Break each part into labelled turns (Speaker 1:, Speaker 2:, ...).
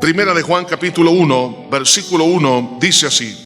Speaker 1: Primera de Juan capítulo 1, versículo 1, dice así: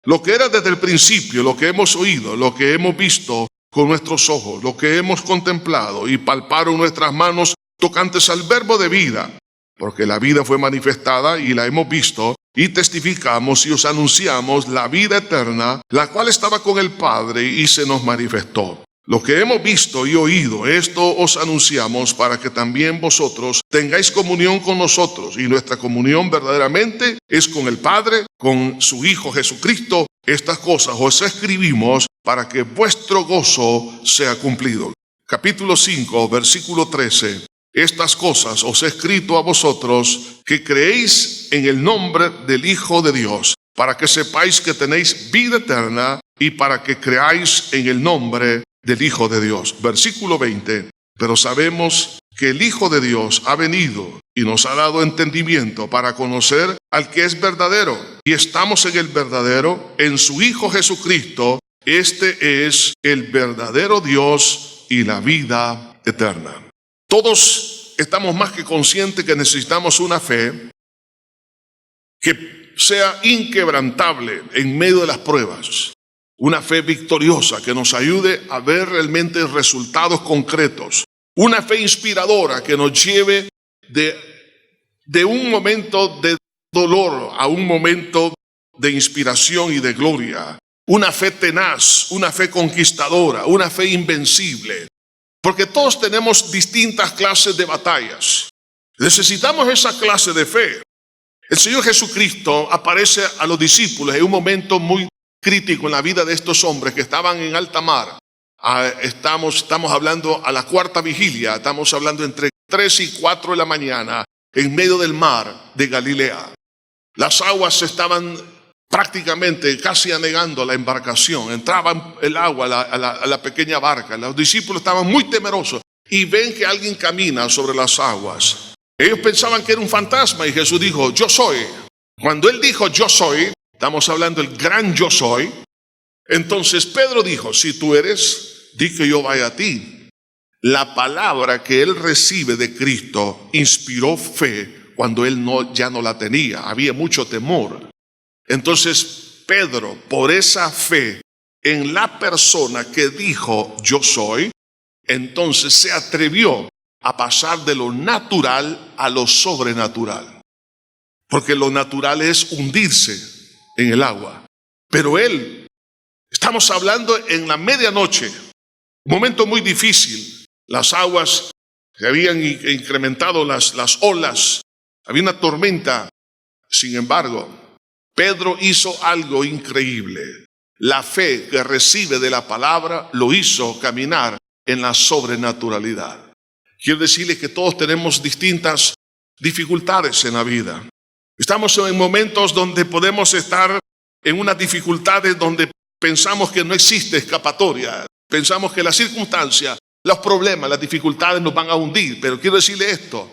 Speaker 1: lo que era desde el principio, lo que hemos oído, lo que hemos visto con nuestros ojos, lo que hemos contemplado y palparon nuestras manos tocantes al verbo de vida, porque la vida fue manifestada y la hemos visto y testificamos y os anunciamos la vida eterna, la cual estaba con el Padre y se nos manifestó. Lo que hemos visto y oído, esto os anunciamos para que también vosotros tengáis comunión con nosotros. Y nuestra comunión verdaderamente es con el Padre, con su Hijo Jesucristo. Estas cosas os escribimos para que vuestro gozo sea cumplido. Capítulo 5, versículo 13. Estas cosas os he escrito a vosotros que creéis en el nombre del Hijo de Dios, para que sepáis que tenéis vida eterna y para que creáis en el nombre del Hijo de Dios. Versículo 20. Pero sabemos que el Hijo de Dios ha venido y nos ha dado entendimiento para conocer al que es verdadero. Y estamos en el verdadero, en su Hijo Jesucristo. Este es el verdadero Dios y la vida eterna. Todos estamos más que conscientes que necesitamos una fe que sea inquebrantable en medio de las pruebas. Una fe victoriosa que nos ayude a ver realmente resultados concretos. Una fe inspiradora que nos lleve de un momento de dolor a un momento de inspiración y de gloria. Una fe tenaz, una fe conquistadora, una fe invencible. Porque todos tenemos distintas clases de batallas. Necesitamos esa clase de fe. El Señor Jesucristo aparece a los discípulos en un momento muy crítico en la vida de estos hombres que estaban en alta mar. Estamos hablando a la cuarta vigilia, estamos hablando entre 3 y 4 de la mañana, en medio del mar de Galilea. Las aguas estaban prácticamente casi anegando la embarcación. Entraba el agua a la pequeña barca. Los discípulos estaban muy temerosos y ven que alguien camina sobre las aguas. Ellos pensaban que era un fantasma y Jesús dijo: yo soy. Cuando él dijo yo soy, estamos hablando del gran yo soy. Entonces Pedro dijo: si tú eres, di que yo vaya a ti. La palabra que él recibe de Cristo inspiró fe cuando él ya no la tenía. Había mucho temor. Entonces Pedro, por esa fe en la persona que dijo yo soy, entonces se atrevió a pasar de lo natural a lo sobrenatural. Porque lo natural es hundirse en el agua. Pero él, estamos hablando en la medianoche, un momento muy difícil. Las aguas se habían incrementado, las olas, había una tormenta. Sin embargo, Pedro hizo algo increíble. La fe que recibe de la palabra lo hizo caminar en la sobrenaturalidad. Quiero decirles que todos tenemos distintas dificultades en la vida. Estamos en momentos donde podemos estar en unas dificultades donde pensamos que no existe escapatoria. Pensamos que las circunstancias, los problemas, las dificultades nos van a hundir. Pero quiero decirle esto: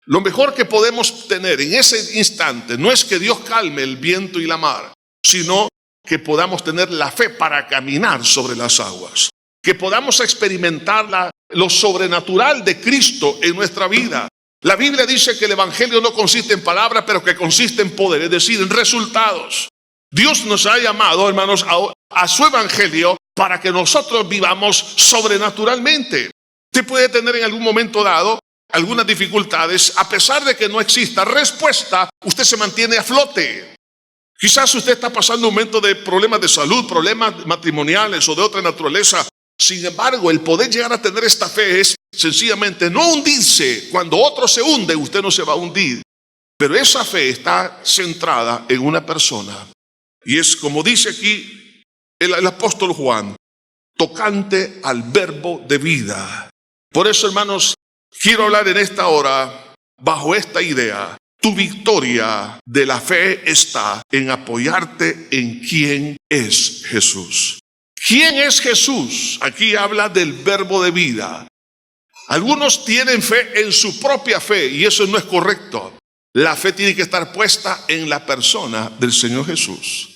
Speaker 1: lo mejor que podemos tener en ese instante no es que Dios calme el viento y la mar, sino que podamos tener la fe para caminar sobre las aguas. Que podamos experimentar lo sobrenatural de Cristo en nuestra vida. La Biblia dice que el evangelio no consiste en palabras, pero que consiste en poder, es decir, en resultados. Dios nos ha llamado, hermanos, a su evangelio para que nosotros vivamos sobrenaturalmente. Usted puede tener en algún momento dado algunas dificultades, a pesar de que no exista respuesta, usted se mantiene a flote. Quizás usted está pasando un momento de problemas de salud, problemas matrimoniales o de otra naturaleza. Sin embargo, el poder llegar a tener esta fe es sencillamente no hundirse. Cuando otro se hunde, usted no se va a hundir. Pero esa fe está centrada en una persona. Y es como dice aquí el apóstol Juan, tocante al verbo de vida. Por eso, hermanos, quiero hablar en esta hora bajo esta idea. Tu victoria de la fe está en apoyarte en quién es Jesús. ¿Quién es Jesús? Aquí habla del verbo de vida. Algunos tienen fe en su propia fe y eso no es correcto. La fe tiene que estar puesta en la persona del Señor Jesús.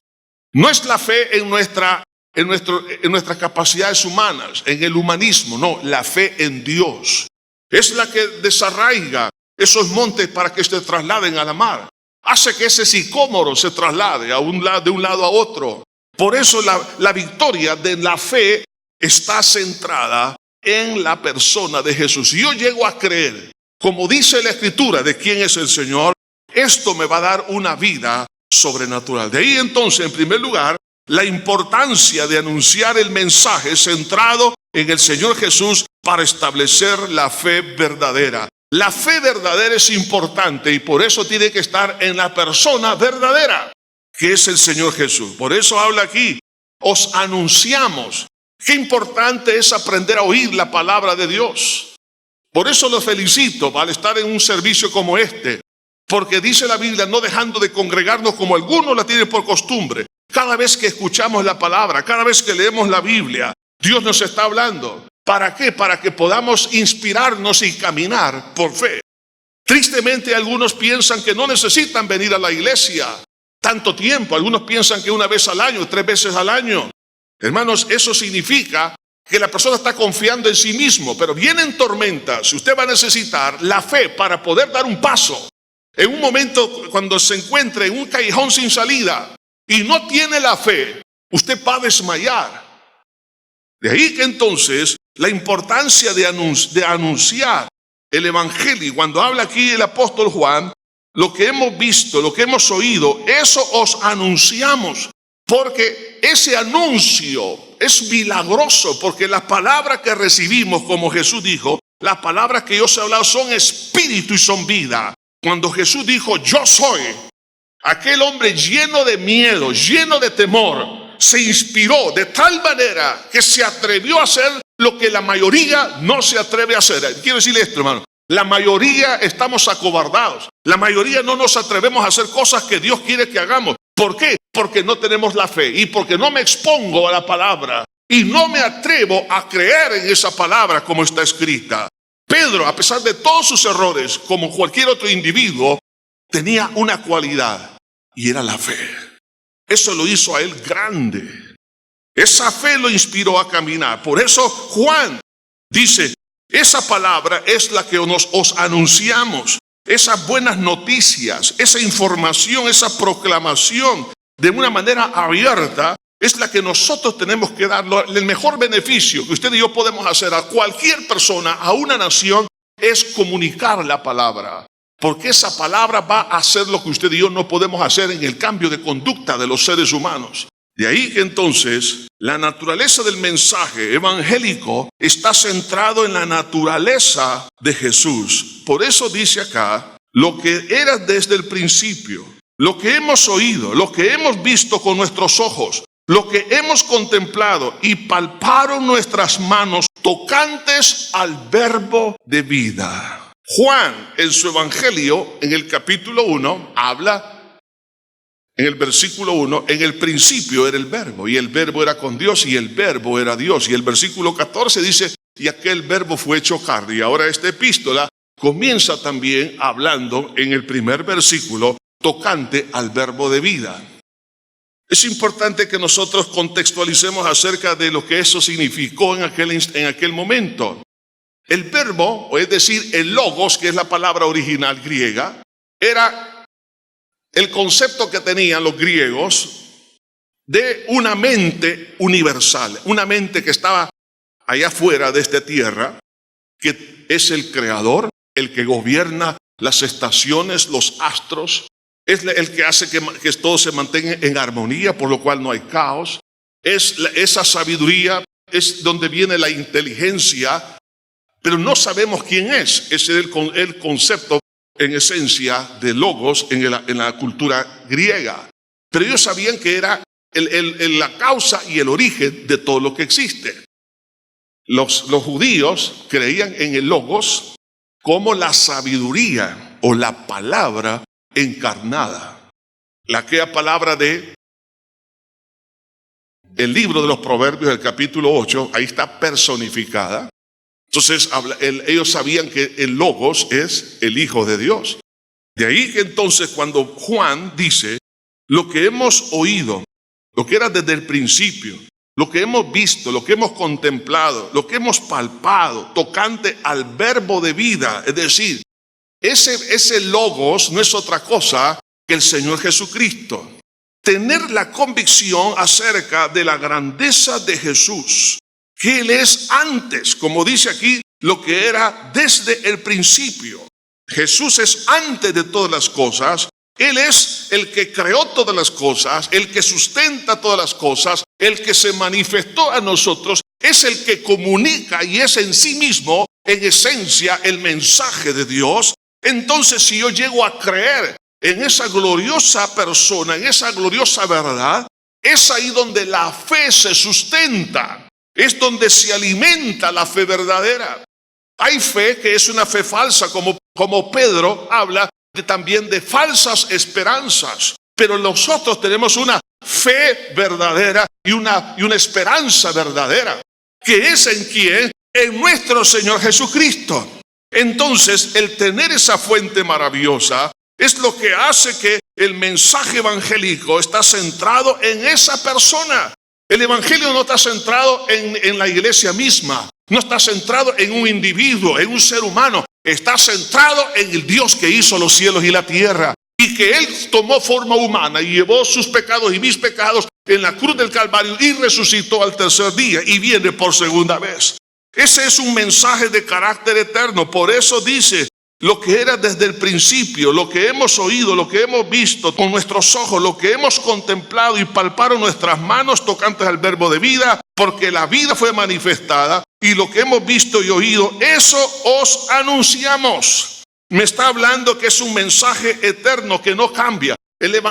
Speaker 1: No es la fe en nuestras capacidades humanas, en el humanismo, no, la fe en Dios. Es la que desarraiga esos montes para que se trasladen a la mar. hace que ese sicómoro se traslade de un lado a otro. Por eso la victoria de la fe está centrada en la persona de Jesús. Si yo llego a creer, como dice la Escritura, de quién es el Señor, esto me va a dar una vida sobrenatural. De ahí entonces, en primer lugar, la importancia de anunciar el mensaje centrado en el Señor Jesús para establecer la fe verdadera. La fe verdadera es importante y por eso tiene que estar en la persona verdadera, que es el Señor Jesús. Por eso habla aquí, os anunciamos. Qué importante es aprender a oír la palabra de Dios. Por eso los felicito al estar en un servicio como este, porque dice la Biblia, no dejando de congregarnos como algunos la tienen por costumbre. Cada vez que escuchamos la palabra, cada vez que leemos la Biblia, Dios nos está hablando. ¿Para qué? Para que podamos inspirarnos y caminar por fe. Tristemente algunos piensan que no necesitan venir a la iglesia tanto tiempo. Algunos piensan que una vez al año, 3 veces al año. Hermanos, eso significa que la persona está confiando en sí mismo, pero vienen tormentas. Usted va a necesitar la fe para poder dar un paso. En un momento cuando se encuentre en un callejón sin salida y no tiene la fe, usted va a desmayar. De ahí que entonces la importancia de anunciar el evangelio. Cuando habla aquí el apóstol Juan, lo que hemos visto, lo que hemos oído, eso os anunciamos. Porque ese anuncio es milagroso, porque las palabras que recibimos, como Jesús dijo, las palabras que yo os he hablado son espíritu y son vida. Cuando Jesús dijo, yo soy, aquel hombre lleno de miedo, lleno de temor, se inspiró de tal manera que se atrevió a hacer lo que la mayoría no se atreve a hacer. Quiero decirle esto, hermano. La mayoría estamos acobardados. La mayoría no nos atrevemos a hacer cosas que Dios quiere que hagamos. ¿Por qué? Porque no tenemos la fe y porque no me expongo a la palabra y no me atrevo a creer en esa palabra como está escrita. Pedro, a pesar de todos sus errores, como cualquier otro individuo, tenía una cualidad y era la fe. Eso lo hizo a él grande. Esa fe lo inspiró a caminar. Por eso Juan dice, esa palabra es la que os anunciamos. Esas buenas noticias, esa información, esa proclamación de una manera abierta es la que nosotros tenemos que dar. El mejor beneficio que usted y yo podemos hacer a cualquier persona, a una nación, es comunicar la palabra. Porque esa palabra va a hacer lo que usted y yo no podemos hacer en el cambio de conducta de los seres humanos. De ahí que entonces la naturaleza del mensaje evangélico está centrado en la naturaleza de Jesús. Por eso dice acá, lo que era desde el principio, lo que hemos oído, lo que hemos visto con nuestros ojos, lo que hemos contemplado y palparon nuestras manos tocantes al verbo de vida. Juan en su evangelio, en el capítulo 1, habla en el versículo 1, en el principio era el verbo, y el verbo era con Dios, y el verbo era Dios. Y el versículo 14 dice, y aquel verbo fue hecho carne. Y ahora esta epístola comienza también hablando en el primer versículo, tocante al verbo de vida. Es importante que nosotros contextualicemos acerca de lo que eso significó en aquel momento. El verbo, o es decir, el logos, que es la palabra original griega, era el concepto que tenían los griegos de una mente universal, una mente que estaba allá afuera de esta tierra, que es el creador, el que gobierna las estaciones, los astros, es el que hace que todo se mantenga en armonía, por lo cual no hay caos. Esa sabiduría es donde viene la inteligencia, pero no sabemos quién es. Ese es el concepto en esencia de logos en la cultura griega. Pero ellos sabían que era la causa y el origen de todo lo que existe. Los judíos creían en el logos como la sabiduría o la palabra encarnada. Aquella palabra de el libro de los Proverbios, el capítulo 8, ahí está personificada. Entonces ellos sabían que el logos es el Hijo de Dios. De ahí que entonces cuando Juan dice, lo que hemos oído, lo que era desde el principio, lo que hemos visto, lo que hemos contemplado, lo que hemos palpado, tocante al verbo de vida, es decir, ese logos no es otra cosa que el Señor Jesucristo. Tener la convicción acerca de la grandeza de Jesús, que Él es antes, como dice aquí, lo que era desde el principio. Jesús es antes de todas las cosas. Él es el que creó todas las cosas, el que sustenta todas las cosas, el que se manifestó a nosotros, es el que comunica y es en sí mismo, en esencia, el mensaje de Dios. Entonces, si yo llego a creer en esa gloriosa persona, en esa gloriosa verdad, es ahí donde la fe se sustenta, es donde se alimenta la fe verdadera. Hay fe que es una fe falsa, como Pedro habla también de falsas esperanzas, pero nosotros tenemos una fe verdadera y una esperanza verdadera, que es en quién, en nuestro Señor Jesucristo. Entonces, el tener esa fuente maravillosa es lo que hace que el mensaje evangélico está centrado en esa persona. El evangelio no está centrado en la iglesia misma, no está centrado en un individuo, en un ser humano. Está centrado en el Dios que hizo los cielos y la tierra, y que Él tomó forma humana y llevó sus pecados y mis pecados en la cruz del Calvario y resucitó al tercer día y viene por segunda vez. Ese es un mensaje de carácter eterno. Por eso dice, lo que era desde el principio, lo que hemos oído, lo que hemos visto con nuestros ojos, lo que hemos contemplado y palparon nuestras manos tocantes al verbo de vida, porque la vida fue manifestada y lo que hemos visto y oído, eso os anunciamos. Me está hablando que es un mensaje eterno que no cambia.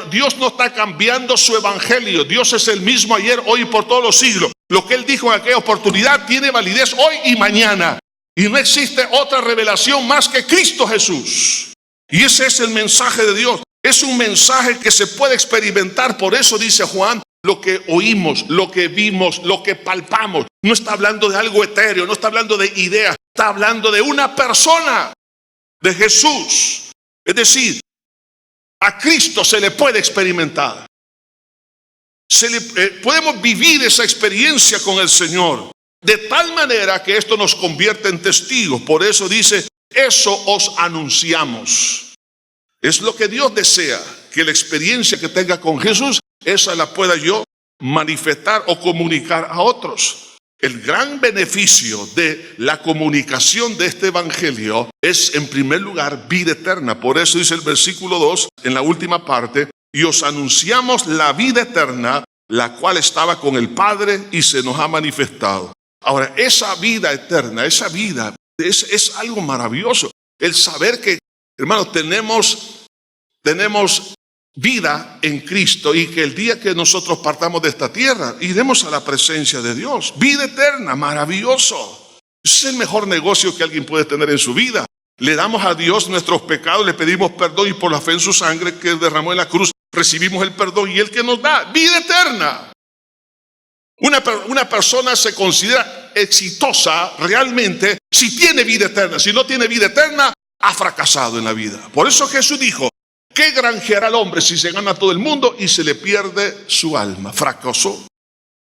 Speaker 1: Dios no está cambiando su evangelio. Dios es el mismo ayer, hoy y por todos los siglos. Lo que Él dijo en aquella oportunidad tiene validez hoy y mañana. Y no existe otra revelación más que Cristo Jesús. Y ese es el mensaje de Dios. Es un mensaje que se puede experimentar. Por eso dice Juan, lo que oímos, lo que vimos, lo que palpamos. No está hablando de algo etéreo, no está hablando de ideas. Está hablando de una persona, de Jesús. Es decir, a Cristo se le puede experimentar. Podemos vivir esa experiencia con el Señor. De tal manera que esto nos convierte en testigos. Por eso dice, eso os anunciamos. Es lo que Dios desea, que la experiencia que tenga con Jesús, esa la pueda yo manifestar o comunicar a otros. El gran beneficio de la comunicación de este evangelio es, en primer lugar, vida eterna. Por eso dice el versículo 2, en la última parte, y os anunciamos la vida eterna, la cual estaba con el Padre y se nos ha manifestado. Ahora, esa vida eterna, esa vida, es algo maravilloso. El saber que, hermanos, tenemos vida en Cristo y que el día que nosotros partamos de esta tierra, iremos a la presencia de Dios. Vida eterna, maravilloso. Ese es el mejor negocio que alguien puede tener en su vida. Le damos a Dios nuestros pecados, le pedimos perdón y por la fe en su sangre que derramó en la cruz, recibimos el perdón y Él que nos da vida eterna. Una persona se considera exitosa realmente si tiene vida eterna. Si no tiene vida eterna, ha fracasado en la vida. Por eso Jesús dijo, ¿qué granjeará el hombre si se gana todo el mundo y se le pierde su alma? Fracasó.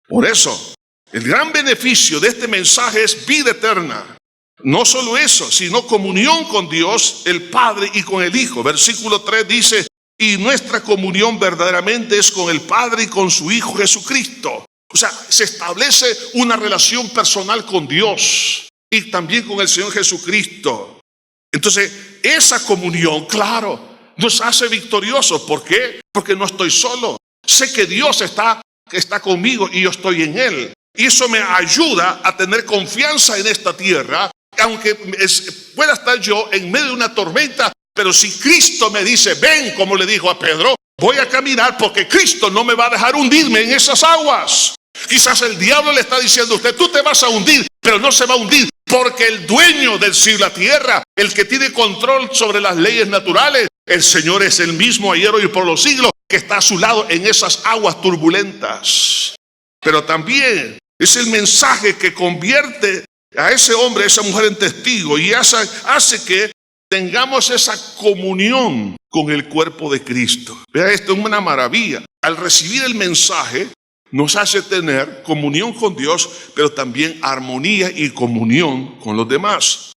Speaker 1: Por eso, el gran beneficio de este mensaje es vida eterna. No solo eso, sino comunión con Dios, el Padre y con el Hijo. Versículo 3 dice, y nuestra comunión verdaderamente es con el Padre y con su Hijo Jesucristo. O sea, se establece una relación personal con Dios y también con el Señor Jesucristo. Entonces, esa comunión, claro, nos hace victoriosos. ¿Por qué? Porque no estoy solo. Sé que Dios está conmigo y yo estoy en Él. Y eso me ayuda a tener confianza en esta tierra, aunque pueda estar yo en medio de una tormenta. Pero si Cristo me dice, ven, como le dijo a Pedro, voy a caminar porque Cristo no me va a dejar hundirme en esas aguas. Quizás el diablo le está diciendo a usted, tú te vas a hundir, pero no se va a hundir. Porque el dueño del cielo y la tierra, el que tiene control sobre las leyes naturales, el Señor es el mismo ayer, hoy y por los siglos, que está a su lado en esas aguas turbulentas. Pero también es el mensaje que convierte a ese hombre, a esa mujer en testigo y hace que tengamos esa comunión con el cuerpo de Cristo. Vea, esto es una maravilla. Al recibir el mensaje, nos hace tener comunión con Dios, pero también armonía y comunión con los demás.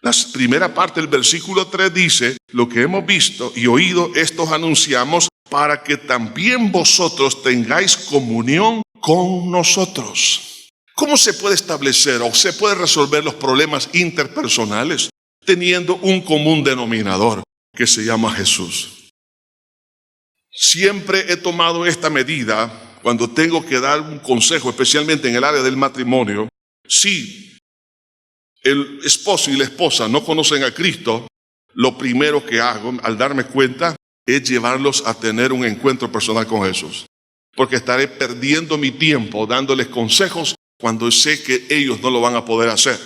Speaker 1: La primera parte del versículo 3 dice, lo que hemos visto y oído, estos anunciamos, para que también vosotros tengáis comunión con nosotros. ¿Cómo se puede establecer o se puede resolver los problemas interpersonales? Teniendo un común denominador que se llama Jesús. Siempre he tomado esta medida cuando tengo que dar un consejo, especialmente en el área del matrimonio. Si el esposo y la esposa no conocen a Cristo, lo primero que hago al darme cuenta es llevarlos a tener un encuentro personal con Jesús. Porque estaré perdiendo mi tiempo dándoles consejos cuando sé que ellos no lo van a poder hacer.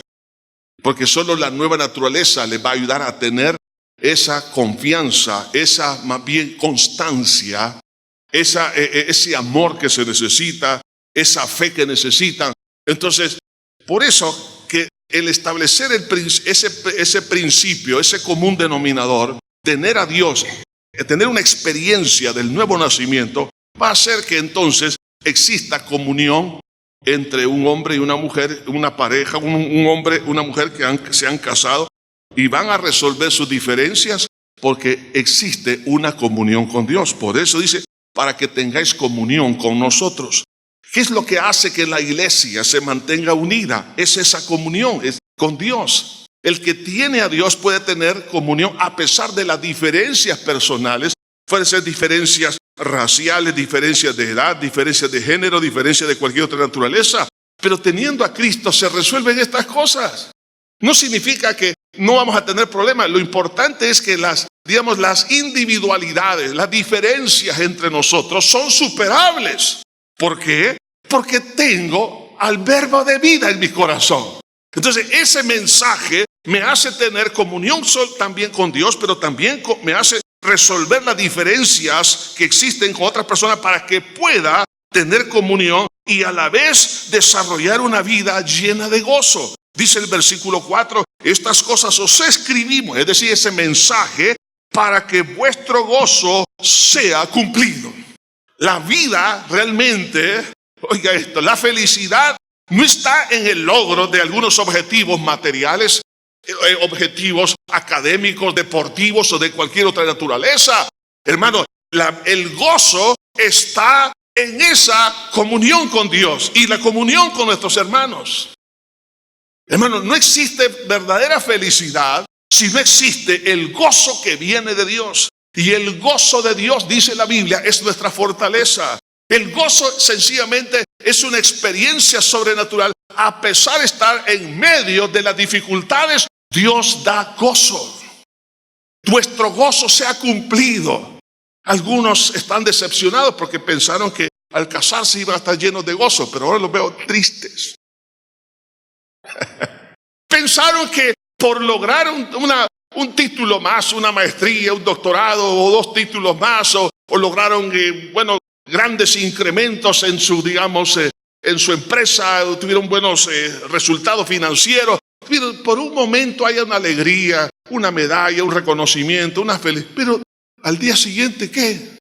Speaker 1: Porque solo la nueva naturaleza les va a ayudar a tener esa confianza, esa más bien constancia, ese amor que se necesita, esa fe que necesitan. Entonces, por eso que el establecer ese principio, ese común denominador, tener a Dios, tener una experiencia del nuevo nacimiento, va a hacer que entonces exista comunión entre un hombre y una mujer, una pareja, un hombre, una mujer que se han casado y van a resolver sus diferencias porque existe una comunión con Dios. Por eso dice, para que tengáis comunión con nosotros. ¿Qué es lo que hace que la iglesia se mantenga unida? Es esa comunión, es con Dios. El que tiene a Dios puede tener comunión a pesar de las diferencias personales. Pueden ser diferencias raciales, diferencias de edad, diferencias de género, diferencias de cualquier otra naturaleza. Pero teniendo a Cristo se resuelven estas cosas. No significa que no vamos a tener problemas. Lo importante es que las individualidades, las diferencias entre nosotros son superables. ¿Por qué? Porque tengo al Verbo de vida en mi corazón. Entonces ese mensaje me hace tener comunión también con Dios, pero también me hace resolver las diferencias que existen con otras personas para que pueda tener comunión y a la vez desarrollar una vida llena de gozo. Dice el versículo 4, estas cosas os escribimos, es decir, ese mensaje, para que vuestro gozo sea cumplido. La vida realmente, oiga esto, la felicidad no está en el logro de algunos objetivos materiales, objetivos académicos, deportivos o de cualquier otra naturaleza. Hermano, el gozo está en esa comunión con Dios y la comunión con nuestros hermanos. Hermano, no existe verdadera felicidad si no existe el gozo que viene de Dios. Y el gozo de Dios, dice la Biblia, es nuestra fortaleza. El gozo sencillamente es una experiencia sobrenatural. A pesar de estar en medio de las dificultades, Dios da gozo. Vuestro gozo se ha cumplido. Algunos están decepcionados porque pensaron que al casarse iban a estar llenos de gozo, pero ahora los veo tristes. Pensaron que por lograr un título más, una maestría, un doctorado o 2 títulos más, o lograron grandes incrementos en su, en su empresa, tuvieron buenos resultados financieros. Pero por un momento hay una alegría, una medalla, un reconocimiento, una felicidad. Pero al día siguiente, ¿qué?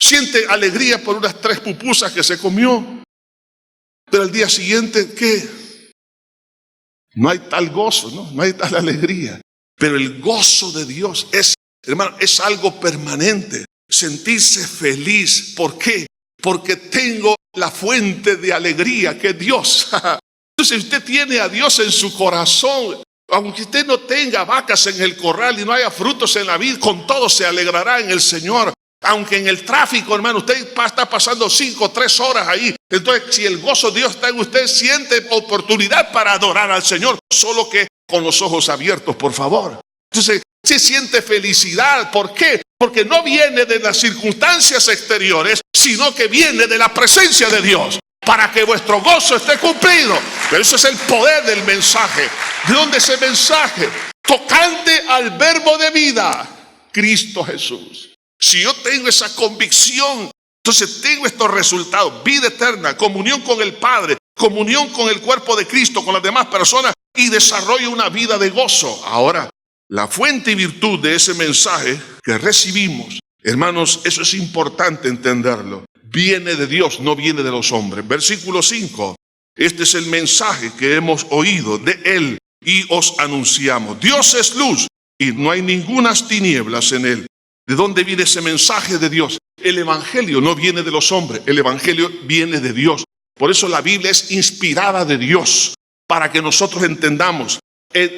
Speaker 1: Siente alegría por unas 3 pupusas que se comió. Pero al día siguiente, ¿qué? No hay tal gozo, no hay tal alegría. Pero el gozo de Dios hermano, es algo permanente. Sentirse feliz. ¿Por qué? Porque tengo la fuente de alegría que es Dios. Entonces usted tiene a Dios en su corazón. Aunque usted no tenga vacas en el corral y no haya frutos en la vid, con todo se alegrará en el Señor. Aunque en el tráfico, hermano, usted está pasando 5 o 3 horas ahí. Entonces, si el gozo de Dios está en usted, siente oportunidad para adorar al Señor. Solo que con los ojos abiertos, por favor. Entonces, se siente felicidad. ¿Por qué? Porque no viene de las circunstancias exteriores, sino que viene de la presencia de Dios. Para que vuestro gozo esté cumplido. Pero eso es el poder del mensaje. ¿De dónde es ese mensaje? Tocante al Verbo de vida, Cristo Jesús. Si yo tengo esa convicción, entonces tengo estos resultados: vida eterna, comunión con el Padre, comunión con el cuerpo de Cristo, con las demás personas, y desarrollo una vida de gozo. Ahora, la fuente y virtud de ese mensaje que recibimos, hermanos, eso es importante entenderlo. Viene de Dios, no viene de los hombres. Versículo 5. Este es el mensaje que hemos oído de Él y os anunciamos. Dios es luz y no hay ningunas tinieblas en él. ¿De dónde viene ese mensaje de Dios? El evangelio no viene de los hombres, el evangelio viene de Dios. Por eso la Biblia es inspirada de Dios, para que nosotros entendamos.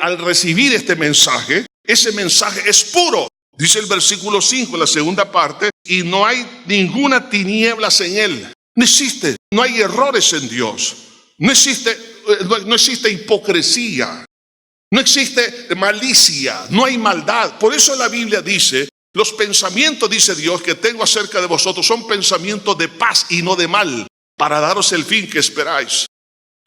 Speaker 1: Al recibir este mensaje, ese mensaje es puro. Dice el versículo 5, la segunda parte, y no hay ninguna tinieblas en él. No existe, no hay errores en Dios. No existe hipocresía. No existe malicia, no hay maldad. Por eso la Biblia dice, los pensamientos, dice Dios, que tengo acerca de vosotros son pensamientos de paz y no de mal, para daros el fin que esperáis.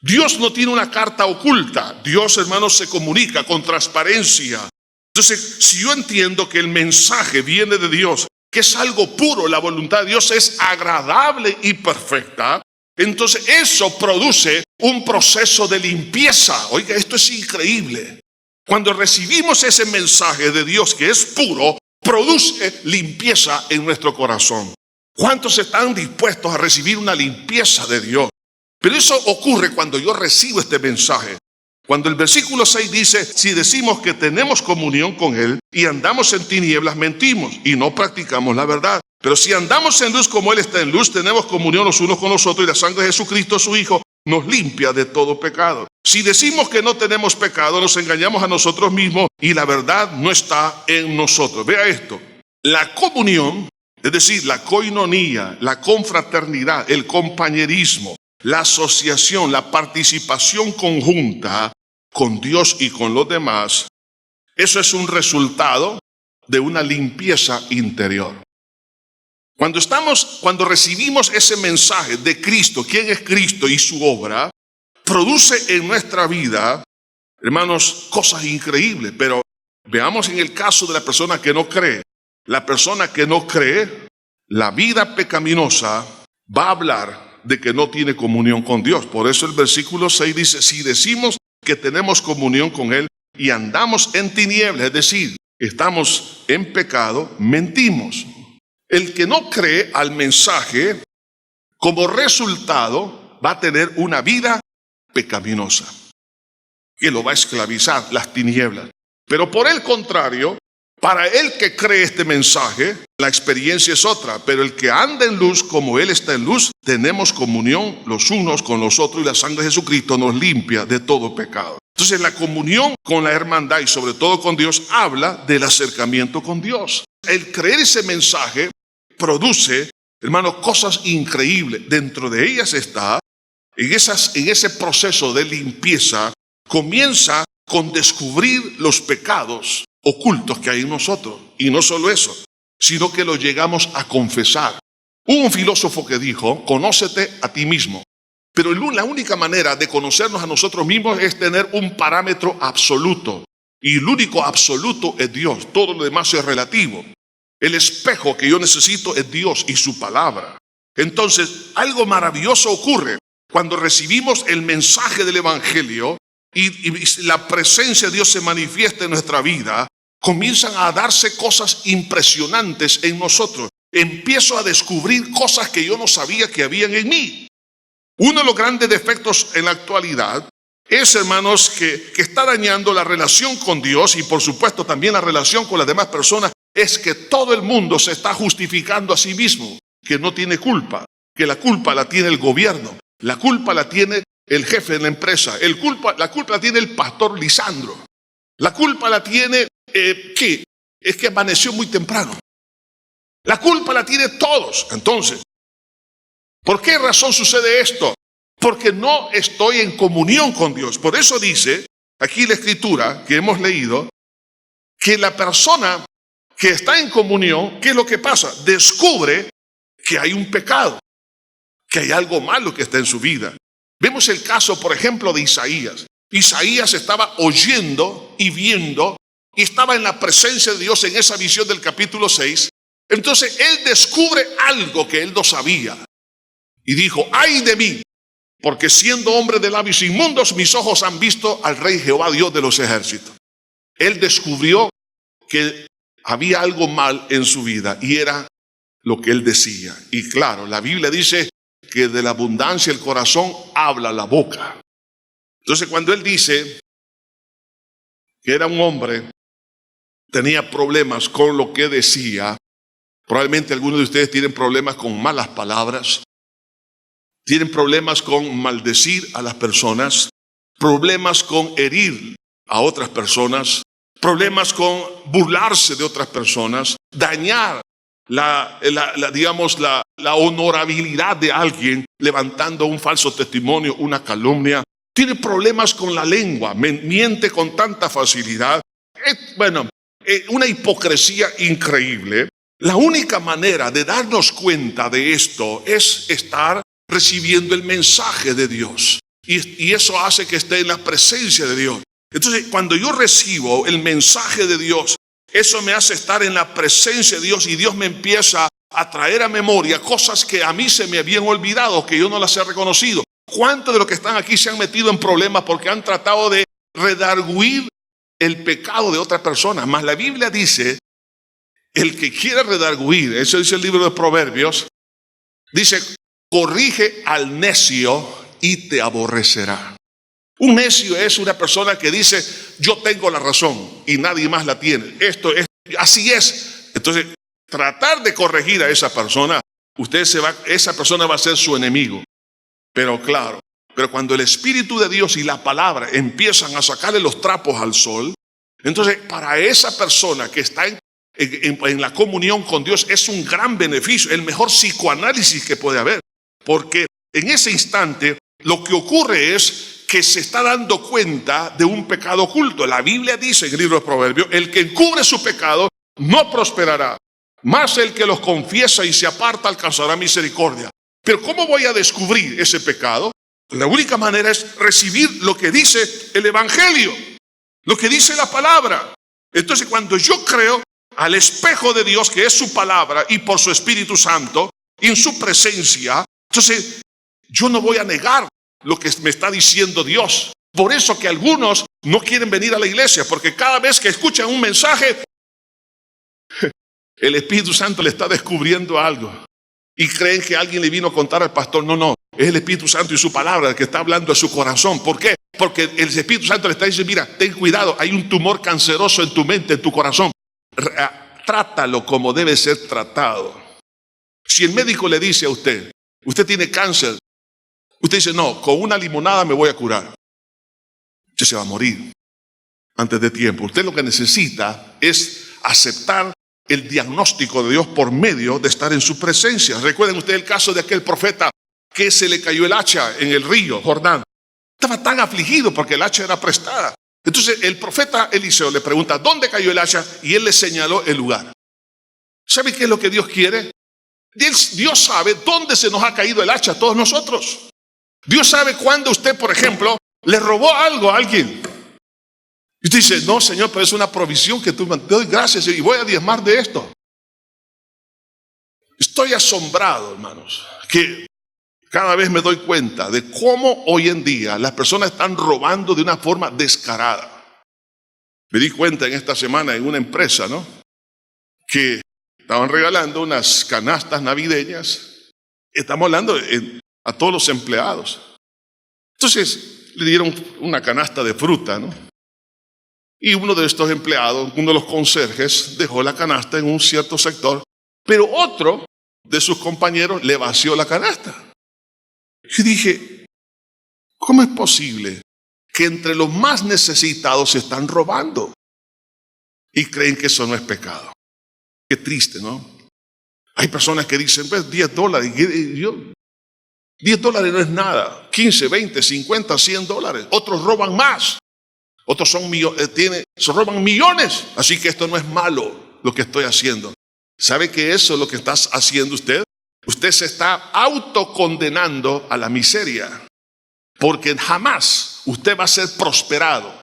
Speaker 1: Dios no tiene una carta oculta. Dios, hermanos, se comunica con transparencia. Entonces, si yo entiendo que el mensaje viene de Dios, que es algo puro, la voluntad de Dios es agradable y perfecta, entonces eso produce un proceso de limpieza. Oiga, esto es increíble. Cuando recibimos ese mensaje de Dios que es puro, produce limpieza en nuestro corazón. ¿Cuántos están dispuestos a recibir una limpieza de Dios? Pero eso ocurre cuando yo recibo este mensaje. Cuando el versículo 6 dice, si decimos que tenemos comunión con Él y andamos en tinieblas, mentimos y no practicamos la verdad. Pero si andamos en luz como Él está en luz, tenemos comunión los unos con los otros y la sangre de Jesucristo, su Hijo, nos limpia de todo pecado. Si decimos que no tenemos pecado, nos engañamos a nosotros mismos y la verdad no está en nosotros. Vea esto, la comunión, es decir, la koinonía, la confraternidad, el compañerismo, la asociación, la participación conjunta con Dios y con los demás, eso es un resultado de una limpieza interior. Cuando recibimos ese mensaje de Cristo, quién es Cristo y su obra, produce en nuestra vida, hermanos, cosas increíbles. Pero veamos en el caso de la persona que no cree. La persona que no cree, la vida pecaminosa va a hablar de que no tiene comunión con Dios. Por eso el versículo 6 dice, si decimos que tenemos comunión con Él y andamos en tinieblas, es decir, estamos en pecado, mentimos. El que no cree al mensaje, como resultado, va a tener una vida pecaminosa, que lo va a esclavizar, las tinieblas. Pero por el contrario, para el que cree este mensaje, la experiencia es otra. Pero el que anda en luz, como Él está en luz, tenemos comunión los unos con los otros y la sangre de Jesucristo nos limpia de todo pecado. Entonces la comunión con la hermandad y sobre todo con Dios habla del acercamiento con Dios. El creer ese mensaje produce, hermanos, cosas increíbles. Dentro de ellas está, en ese proceso de limpieza, comienza con descubrir los pecados ocultos que hay en nosotros. Y no solo eso, sino que los llegamos a confesar. Hubo un filósofo que dijo, conócete a ti mismo. Pero la única manera de conocernos a nosotros mismos es tener un parámetro absoluto. Y el único absoluto es Dios. Todo lo demás es relativo. El espejo que yo necesito es Dios y su palabra. Entonces, algo maravilloso ocurre cuando recibimos el mensaje del evangelio y la presencia de Dios se manifiesta en nuestra vida. Comienzan a darse cosas impresionantes en nosotros. Empiezo a descubrir cosas que yo no sabía que habían en mí. Uno de los grandes defectos en la actualidad es, hermanos, que está dañando la relación con Dios y por supuesto también la relación con las demás personas, es que todo el mundo se está justificando a sí mismo, que no tiene culpa, que la culpa la tiene el gobierno, la culpa la tiene el jefe de la empresa, la culpa la tiene el pastor Lisandro, la culpa la tiene, ¿qué? Es que amaneció muy temprano. La culpa la tiene todos. Entonces, ¿por qué razón sucede esto? Porque no estoy en comunión con Dios. Por eso dice aquí la escritura que hemos leído, que la persona que está en comunión, ¿qué es lo que pasa? Descubre que hay un pecado, que hay algo malo que está en su vida. Vemos el caso, por ejemplo, de Isaías. Isaías estaba oyendo y viendo y estaba en la presencia de Dios en esa visión del capítulo 6. Entonces él descubre algo que él no sabía y dijo, ay de mí, porque siendo hombre de labios inmundos, mis ojos han visto al Rey Jehová, Dios de los ejércitos. Él descubrió que había algo mal en su vida y era lo que él decía. Y claro, la Biblia dice que de la abundancia del corazón habla la boca. Entonces cuando él dice, que era un hombre, tenía problemas con lo que decía. Probablemente algunos de ustedes tienen problemas con malas palabras, tienen problemas con maldecir a las personas, problemas con herir a otras personas, problemas con burlarse de otras personas, dañar la honorabilidad de alguien levantando un falso testimonio, una calumnia. Tiene problemas con la lengua, miente con tanta facilidad. Una hipocresía increíble. La única manera de darnos cuenta de esto es estar recibiendo el mensaje de Dios. Y eso hace que esté en la presencia de Dios. Entonces, cuando yo recibo el mensaje de Dios, eso me hace estar en la presencia de Dios y Dios me empieza a traer a memoria cosas que a mí se me habían olvidado, que yo no las he reconocido. ¿Cuántos de los que están aquí se han metido en problemas porque han tratado de redarguir el pecado de otra persona? Mas la Biblia dice, el que quiere redarguir, eso dice el libro de Proverbios, dice, corrige al necio y te aborrecerá. Un necio es una persona que dice, yo tengo la razón y nadie más la tiene. Así es. Entonces, tratar de corregir a esa persona, esa persona va a ser su enemigo. Pero cuando el Espíritu de Dios y la palabra empiezan a sacarle los trapos al sol, entonces para esa persona que está en la comunión con Dios es un gran beneficio, el mejor psicoanálisis que puede haber. Porque en ese instante lo que ocurre es que se está dando cuenta de un pecado oculto. La Biblia dice en el libro de Proverbios, el que encubre su pecado no prosperará, mas el que los confiesa y se aparta alcanzará misericordia. Pero ¿cómo voy a descubrir ese pecado? La única manera es recibir lo que dice el Evangelio, lo que dice la palabra. Entonces, cuando yo creo al espejo de Dios, que es su palabra, y por su Espíritu Santo, y en su presencia, entonces yo no voy a negar lo que me está diciendo Dios. Por eso que algunos no quieren venir a la iglesia, porque cada vez que escuchan un mensaje, el Espíritu Santo le está descubriendo algo. Y creen que alguien le vino a contar al pastor. No, es el Espíritu Santo y su palabra el que está hablando a su corazón. ¿Por qué? Porque el Espíritu Santo le está diciendo, mira, ten cuidado, hay un tumor canceroso en tu mente, en tu corazón. Trátalo como debe ser tratado. Si el médico le dice a usted, usted tiene cáncer, usted dice, no, con una limonada me voy a curar. Usted se va a morir antes de tiempo. Usted lo que necesita es aceptar el diagnóstico de Dios por medio de estar en su presencia. Recuerden ustedes el caso de aquel profeta que se le cayó el hacha en el río Jordán. Estaba tan afligido porque el hacha era prestada. Entonces el profeta Eliseo le pregunta, ¿dónde cayó el hacha? Y él le señaló el lugar. ¿Sabe qué es lo que Dios quiere? Dios sabe dónde se nos ha caído el hacha a todos nosotros. Dios sabe cuándo usted, por ejemplo, le robó algo a alguien. Y usted dice, no, Señor, pero es una provisión que tú me doy gracias y voy a diezmar de esto. Estoy asombrado, hermanos, que cada vez me doy cuenta de cómo hoy en día las personas están robando de una forma descarada. Me di cuenta en esta semana en una empresa, que estaban regalando unas canastas navideñas. Estamos hablando a todos los empleados. Entonces le dieron una canasta de fruta, Y uno de estos empleados, uno de los conserjes, dejó la canasta en un cierto sector, pero otro de sus compañeros le vació la canasta. Y dije, ¿cómo es posible que entre los más necesitados se están robando? Y creen que eso no es pecado. Qué triste, ¿no? Hay personas que dicen, pues $10. Y yo, $10 no es nada. 15, 20, 50, $100. Otros roban más. Otros se roban millones. Así que esto no es malo lo que estoy haciendo. ¿Sabe que eso es lo que está haciendo usted? Usted se está autocondenando a la miseria. Porque jamás usted va a ser prosperado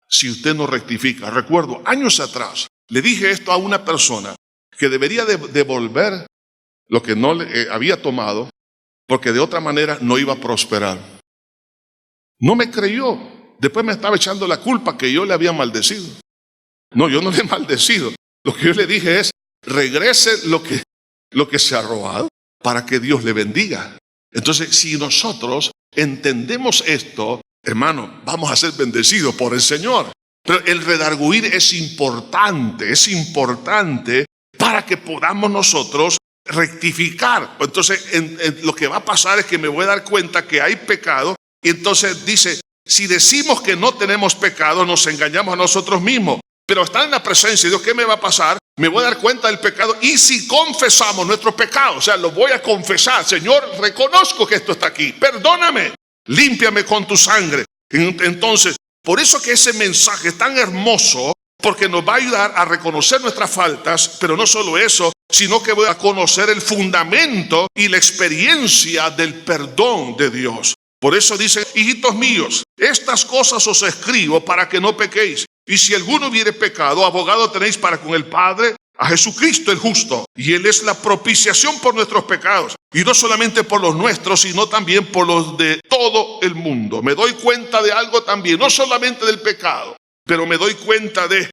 Speaker 1: si usted no rectifica. Recuerdo, años atrás, le dije esto a una persona que debería devolver lo que no le había tomado, porque de otra manera no iba a prosperar. No me creyó. Después me estaba echando la culpa que yo le había maldecido. No, yo no le he maldecido. Lo que yo le dije es, regrese lo que se ha robado para que Dios le bendiga. Entonces, si nosotros entendemos esto, hermano, vamos a ser bendecidos por el Señor. Pero el redarguir es importante para que podamos nosotros rectificar. Entonces, lo que va a pasar es que me voy a dar cuenta que hay pecado, y entonces dice, si decimos que no tenemos pecado, nos engañamos a nosotros mismos. Pero estar en la presencia de Dios, ¿qué me va a pasar? Me voy a dar cuenta del pecado, y si confesamos nuestro pecado, o sea, lo voy a confesar, Señor, reconozco que esto está aquí, perdóname, límpiame con tu sangre. Entonces, por eso que ese mensaje es tan hermoso, porque nos va a ayudar a reconocer nuestras faltas, pero no solo eso, sino que voy a conocer el fundamento y la experiencia del perdón de Dios. Por eso dice, hijitos míos, estas cosas os escribo para que no pequéis. Y si alguno hubiere pecado, abogado tenéis para con el Padre, a Jesucristo el justo. Y Él es la propiciación por nuestros pecados. Y no solamente por los nuestros, sino también por los de todo el mundo. Me doy cuenta de algo también, no solamente del pecado, pero me doy cuenta de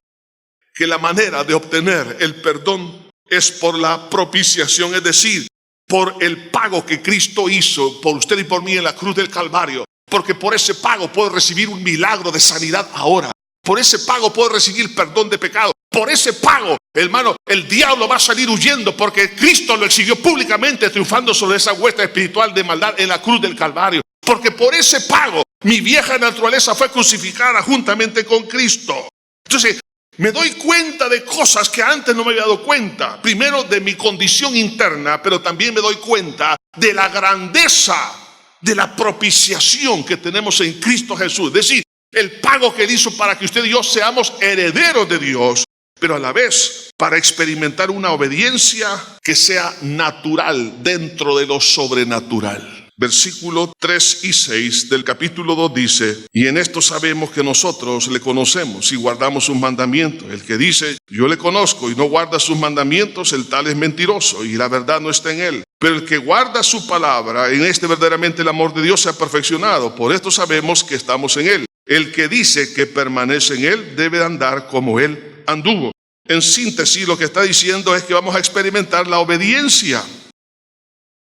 Speaker 1: que la manera de obtener el perdón es por la propiciación, es decir, por el pago que Cristo hizo por usted y por mí en la cruz del Calvario. Porque por ese pago puedo recibir un milagro de sanidad ahora. Por ese pago puedo recibir perdón de pecado. Por ese pago, hermano, el diablo va a salir huyendo, porque Cristo lo exhibió públicamente, triunfando sobre esa hueste espiritual de maldad en la cruz del Calvario. Porque por ese pago mi vieja naturaleza fue crucificada juntamente con Cristo. Entonces, me doy cuenta de cosas que antes no me había dado cuenta. Primero, de mi condición interna, pero también me doy cuenta de la grandeza de la propiciación que tenemos en Cristo Jesús. Es decir, el pago que Él hizo para que usted y yo seamos herederos de Dios, pero a la vez para experimentar una obediencia que sea natural dentro de lo sobrenatural. Versículos 3 y 6 del capítulo 2 dice, y en esto sabemos que nosotros le conocemos y guardamos sus mandamientos. El que dice, yo le conozco y no guarda sus mandamientos, el tal es mentiroso y la verdad no está en él. Pero el que guarda su palabra, en este verdaderamente el amor de Dios se ha perfeccionado. Por esto sabemos que estamos en él. El que dice que permanece en él debe andar como él anduvo. En síntesis, lo que está diciendo es que vamos a experimentar la obediencia.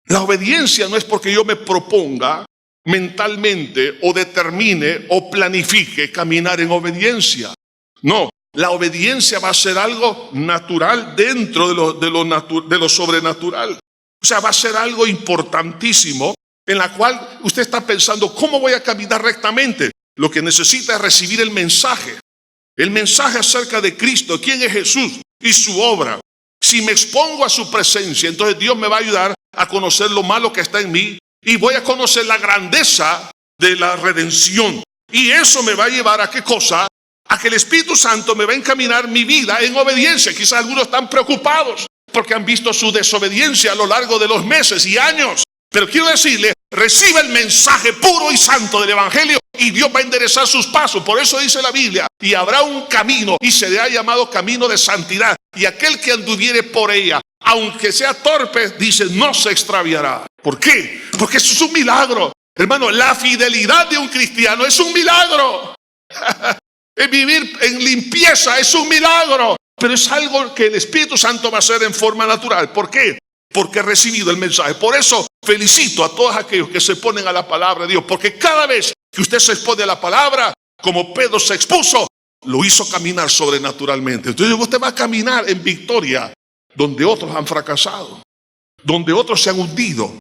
Speaker 1: La obediencia no es porque yo me proponga mentalmente o determine o planifique caminar en obediencia. No, la obediencia va a ser algo natural dentro de lo sobrenatural. O sea, va a ser algo importantísimo en la cual usted está pensando, ¿cómo voy a caminar rectamente? Lo que necesita es recibir el mensaje acerca de Cristo, quién es Jesús y su obra. Si me expongo a su presencia, entonces Dios me va a ayudar a conocer lo malo que está en mí y voy a conocer la grandeza de la redención. Y eso me va a llevar a ¿qué cosa? A que el Espíritu Santo me va a encaminar mi vida en obediencia. Quizás algunos están preocupados porque han visto su desobediencia a lo largo de los meses y años. Pero quiero decirle, recibe el mensaje puro y santo del Evangelio y Dios va a enderezar sus pasos. Por eso dice la Biblia, y habrá un camino y se le ha llamado camino de santidad. Y aquel que anduviere por ella, aunque sea torpe, dice, no se extraviará. ¿Por qué? Porque eso es un milagro. Hermano, la fidelidad de un cristiano es un milagro. El vivir en limpieza es un milagro. Pero es algo que el Espíritu Santo va a hacer en forma natural. ¿Por qué? Porque he recibido el mensaje. Por eso felicito a todos aquellos que se ponen a la palabra de Dios. Porque cada vez que usted se expone a la palabra, como Pedro se expuso, lo hizo caminar sobrenaturalmente. Entonces usted va a caminar en victoria donde otros han fracasado, donde otros se han hundido,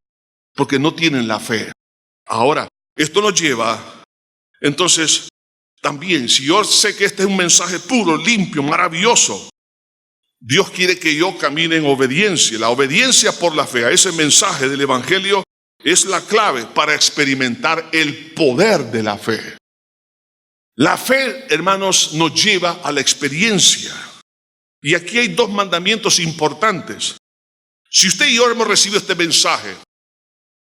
Speaker 1: porque no tienen la fe. Ahora, esto nos lleva, entonces, también, si yo sé que este es un mensaje puro, limpio, maravilloso, Dios quiere que yo camine en obediencia. La obediencia por la fe a ese mensaje del Evangelio es la clave para experimentar el poder de la fe. La fe, hermanos, nos lleva a la experiencia. Y aquí hay dos mandamientos importantes. Si usted y yo hemos recibido este mensaje,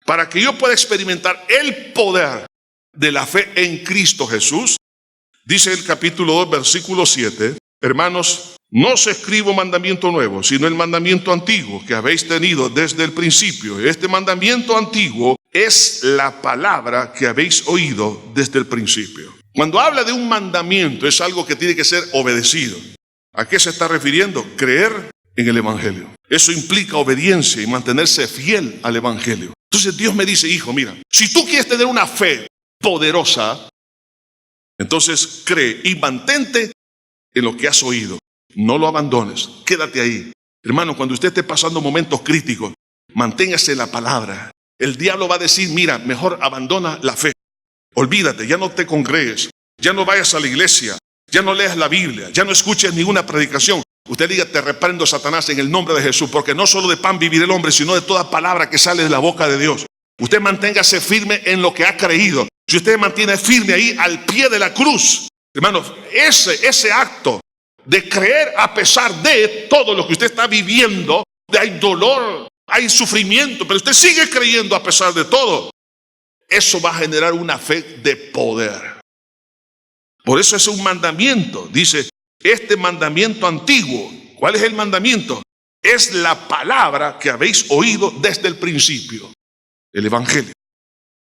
Speaker 1: para que yo pueda experimentar el poder de la fe en Cristo Jesús, dice el capítulo 2, versículo 7, hermanos, no os escribo mandamiento nuevo, sino el mandamiento antiguo que habéis tenido desde el principio. Este mandamiento antiguo es la palabra que habéis oído desde el principio. Cuando habla de un mandamiento, es algo que tiene que ser obedecido. ¿A qué se está refiriendo? Creer en el Evangelio. Eso implica obediencia y mantenerse fiel al Evangelio. Entonces Dios me dice, hijo, mira, si tú quieres tener una fe poderosa, Entonces cree y mantente en lo que has oído. No lo abandones, quédate ahí. Hermano, cuando usted esté pasando momentos críticos, manténgase en la palabra. El diablo va a decir, mira, mejor abandona la fe. Olvídate, ya no te congregues, ya no vayas a la iglesia, ya no leas la Biblia, ya no escuches ninguna predicación. Usted diga, te reprendo, Satanás, en el nombre de Jesús, porque no solo de pan vivirá el hombre, sino de toda palabra que sale de la boca de Dios. Usted manténgase firme en lo que ha creído. Si usted mantiene firme ahí al pie de la cruz, hermanos, ese acto de creer a pesar de todo lo que usted está viviendo, hay dolor, hay sufrimiento, pero usted sigue creyendo a pesar de todo, eso va a generar una fe de poder. Por eso es un mandamiento. Dice, este mandamiento antiguo, ¿cuál es el mandamiento? Es la palabra que habéis oído desde el principio, el evangelio.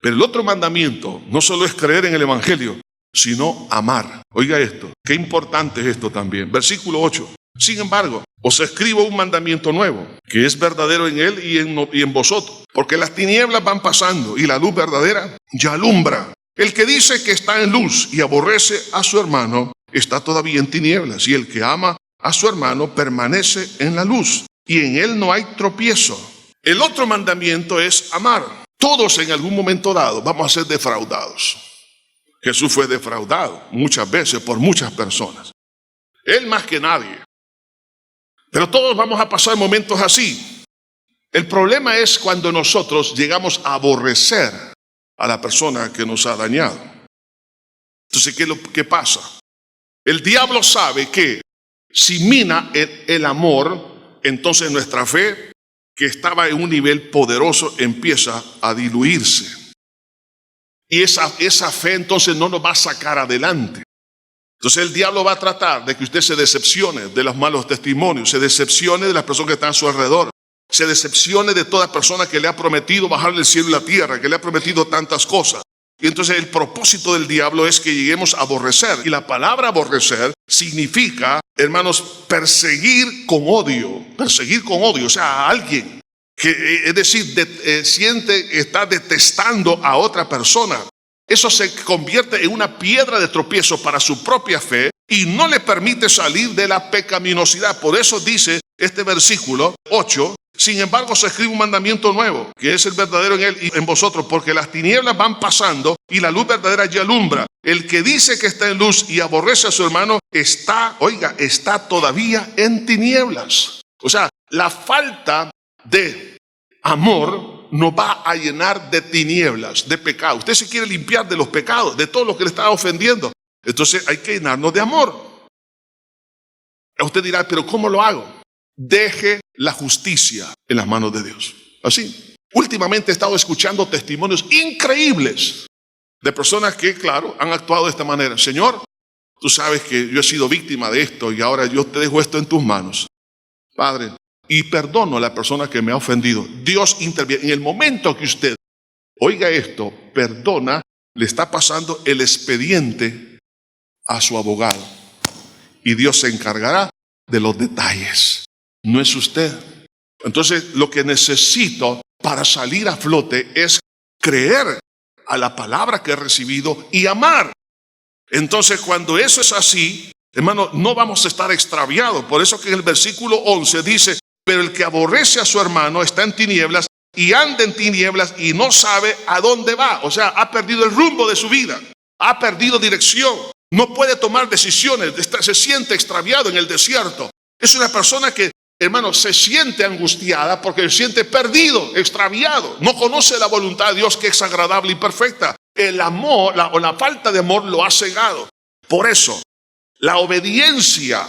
Speaker 1: Pero el otro mandamiento no solo es creer en el evangelio, sino amar. Oiga esto, qué importante es esto también. Versículo 8. Sin embargo, os escribo un mandamiento nuevo, que es verdadero en él y en vosotros, porque las tinieblas van pasando y la luz verdadera ya alumbra. El que dice que está en luz y aborrece a su hermano, está todavía en tinieblas, y el que ama a su hermano permanece en la luz, y en él no hay tropiezo. El otro mandamiento es amar. Todos en algún momento dado vamos a ser defraudados. Jesús fue defraudado muchas veces por muchas personas. Él más que nadie. Pero todos vamos a pasar momentos así. El problema es cuando nosotros llegamos a aborrecer a la persona que nos ha dañado. Entonces, ¿qué pasa? El diablo sabe que si mina el amor, entonces nuestra fe, que estaba en un nivel poderoso, empieza a diluirse. Y esa fe entonces no nos va a sacar adelante. Entonces el diablo va a tratar de que usted se decepcione de los malos testimonios, se decepcione de las personas que están a su alrededor, se decepcione de toda persona que le ha prometido bajarle el cielo y la tierra, que le ha prometido tantas cosas. Y entonces el propósito del diablo es que lleguemos a aborrecer. Y la palabra aborrecer significa, hermanos, perseguir con odio. Perseguir con odio, o sea, a alguien. Que, es decir, está detestando a otra persona. Eso se convierte en una piedra de tropiezo para su propia fe y no le permite salir de la pecaminosidad. Por eso dice este versículo 8, sin embargo se escribe un mandamiento nuevo, que es el verdadero en él y en vosotros, porque las tinieblas van pasando y la luz verdadera ya alumbra. El que dice que está en luz y aborrece a su hermano está todavía en tinieblas. O sea, la falta de amor nos va a llenar de tinieblas, de pecado. Usted se quiere limpiar de los pecados, de todo lo que le está ofendiendo. Entonces hay que llenarnos de amor. Usted dirá, pero ¿cómo lo hago? Deje la justicia en las manos de Dios. Así. Últimamente he estado escuchando testimonios increíbles de personas que, claro, han actuado de esta manera. Señor, tú sabes que yo he sido víctima de esto y ahora yo te dejo esto en tus manos. Padre, y perdono a la persona que me ha ofendido. Dios interviene. En el momento que usted oiga esto, perdona, le está pasando el expediente a su abogado. Y Dios se encargará de los detalles. No es usted. Entonces, lo que necesito para salir a flote es creer a la palabra que he recibido y amar. Entonces, cuando eso es así, hermano, no vamos a estar extraviados. Por eso que en el versículo 11 dice, pero el que aborrece a su hermano está en tinieblas y anda en tinieblas y no sabe a dónde va. O sea, ha perdido el rumbo de su vida, ha perdido dirección, no puede tomar decisiones, se siente extraviado en el desierto. Es una persona que, hermano, se siente angustiada porque se siente perdido, extraviado. No conoce la voluntad de Dios que es agradable y perfecta. El amor o la falta de amor lo ha cegado. Por eso, la obediencia,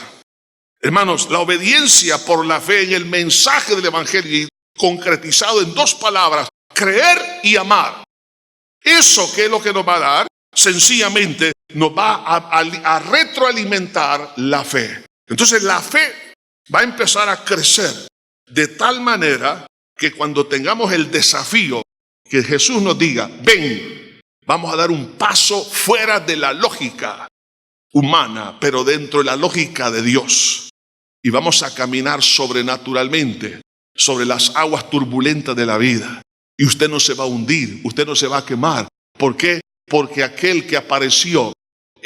Speaker 1: hermanos, la obediencia por la fe en el mensaje del evangelio concretizado en dos palabras, creer y amar. Eso que es lo que nos va a dar, sencillamente nos va a retroalimentar la fe. Entonces la fe va a empezar a crecer de tal manera que cuando tengamos el desafío que Jesús nos diga, ven, vamos a dar un paso fuera de la lógica humana, pero dentro de la lógica de Dios. Y vamos a caminar sobrenaturalmente sobre las aguas turbulentas de la vida. Y usted no se va a hundir, usted no se va a quemar. ¿Por qué? Porque aquel que apareció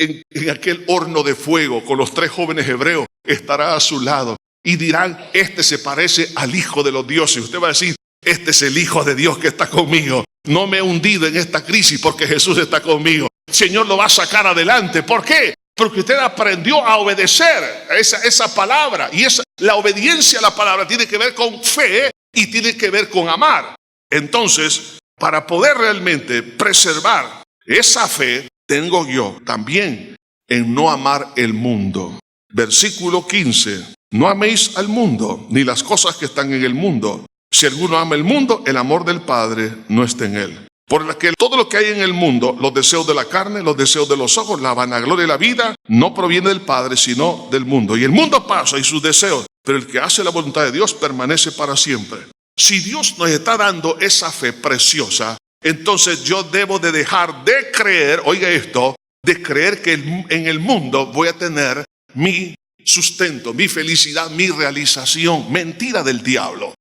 Speaker 1: en aquel horno de fuego con los 3 jóvenes hebreos, estará a su lado y dirán: este se parece al Hijo de los dioses. Usted va a decir: este es el Hijo de Dios que está conmigo. No me he hundido en esta crisis porque Jesús está conmigo. El Señor lo va a sacar adelante. ¿Por qué? Porque usted aprendió a obedecer esa palabra. Y la obediencia a la palabra tiene que ver con fe y tiene que ver con amar. Entonces, para poder realmente preservar esa fe, tengo yo también en no amar el mundo. Versículo 15. No améis al mundo, ni las cosas que están en el mundo. Si alguno ama el mundo, el amor del Padre no está en él. Por lo que todo lo que hay en el mundo, los deseos de la carne, los deseos de los ojos, la vanagloria de la vida, no proviene del Padre, sino del mundo. Y el mundo pasa y sus deseos, pero el que hace la voluntad de Dios permanece para siempre. Si Dios nos está dando esa fe preciosa, entonces yo debo de dejar de creer, oiga esto, de creer que en el mundo voy a tener mi sustento, mi felicidad, mi realización. Mentira del diablo.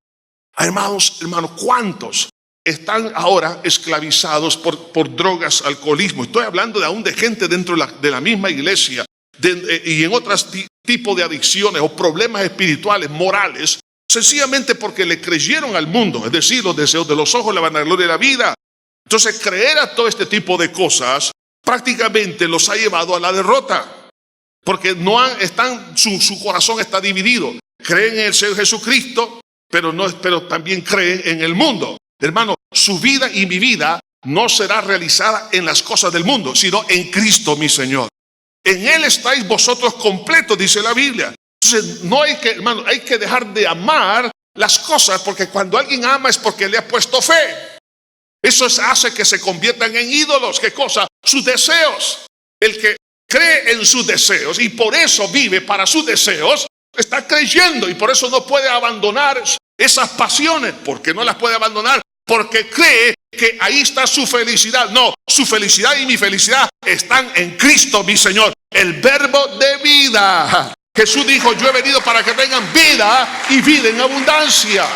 Speaker 1: Hermanos, ¿cuántos están ahora esclavizados por drogas, alcoholismo? Estoy hablando aún de gente dentro de la misma iglesia y en otros tipos de adicciones o problemas espirituales, morales, sencillamente porque le creyeron al mundo, es decir, los deseos de los ojos, la vanagloria de la vida. Entonces, creer a todo este tipo de cosas prácticamente los ha llevado a la derrota, porque su corazón está dividido. Creen en el Señor Jesucristo, pero también creen en el mundo. Hermano, su vida y mi vida no será realizada en las cosas del mundo, sino en Cristo mi Señor. En Él estáis vosotros completos, dice la Biblia. Entonces, hermano, hay que dejar de amar las cosas, porque cuando alguien ama es porque le ha puesto fe. Eso hace que se conviertan en ídolos. ¿Qué cosa? Sus deseos. El que cree en sus deseos y por eso vive para sus deseos, está creyendo y por eso no puede abandonar esas pasiones. ¿Por qué no las puede abandonar? Porque cree que ahí está su felicidad. No, su felicidad y mi felicidad están en Cristo mi Señor, el verbo de vida. Jesús dijo: yo he venido para que tengan vida y vida en abundancia.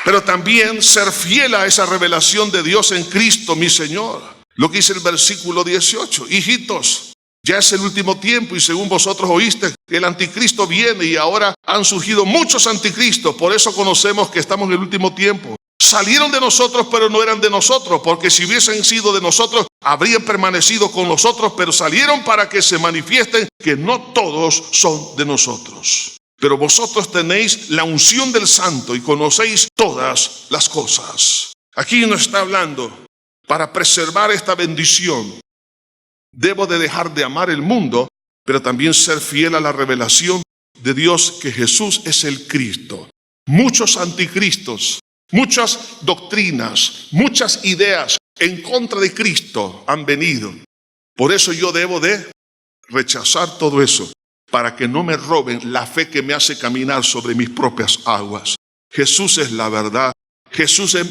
Speaker 1: Pero también ser fiel a esa revelación de Dios en Cristo mi Señor. Lo que dice el versículo 18: hijitos, ya es el último tiempo y según vosotros oíste, el anticristo viene y ahora han surgido muchos anticristos. Por eso conocemos que estamos en el último tiempo. Salieron de nosotros, pero no eran de nosotros, porque si hubiesen sido de nosotros, habrían permanecido con nosotros, pero salieron para que se manifiesten que no todos son de nosotros. Pero vosotros tenéis la unción del Santo y conocéis todas las cosas. Aquí nos está hablando, para preservar esta bendición, debo de dejar de amar el mundo, pero también ser fiel a la revelación de Dios que Jesús es el Cristo. Muchos anticristos, muchas doctrinas, muchas ideas en contra de Cristo han venido. Por eso yo debo de rechazar todo eso, para que no me roben la fe que me hace caminar sobre mis propias aguas. Jesús es la verdad.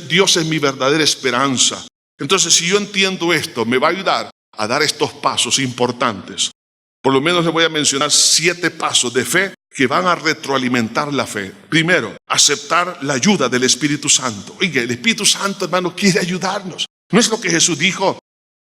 Speaker 1: Dios es mi verdadera esperanza. Entonces, si yo entiendo esto, me va a ayudar a dar estos pasos importantes. Por lo menos les voy a mencionar 7 pasos de fe que van a retroalimentar la fe. Primero, aceptar la ayuda del Espíritu Santo. Oiga, el Espíritu Santo, hermano, quiere ayudarnos. ¿No es lo que Jesús dijo?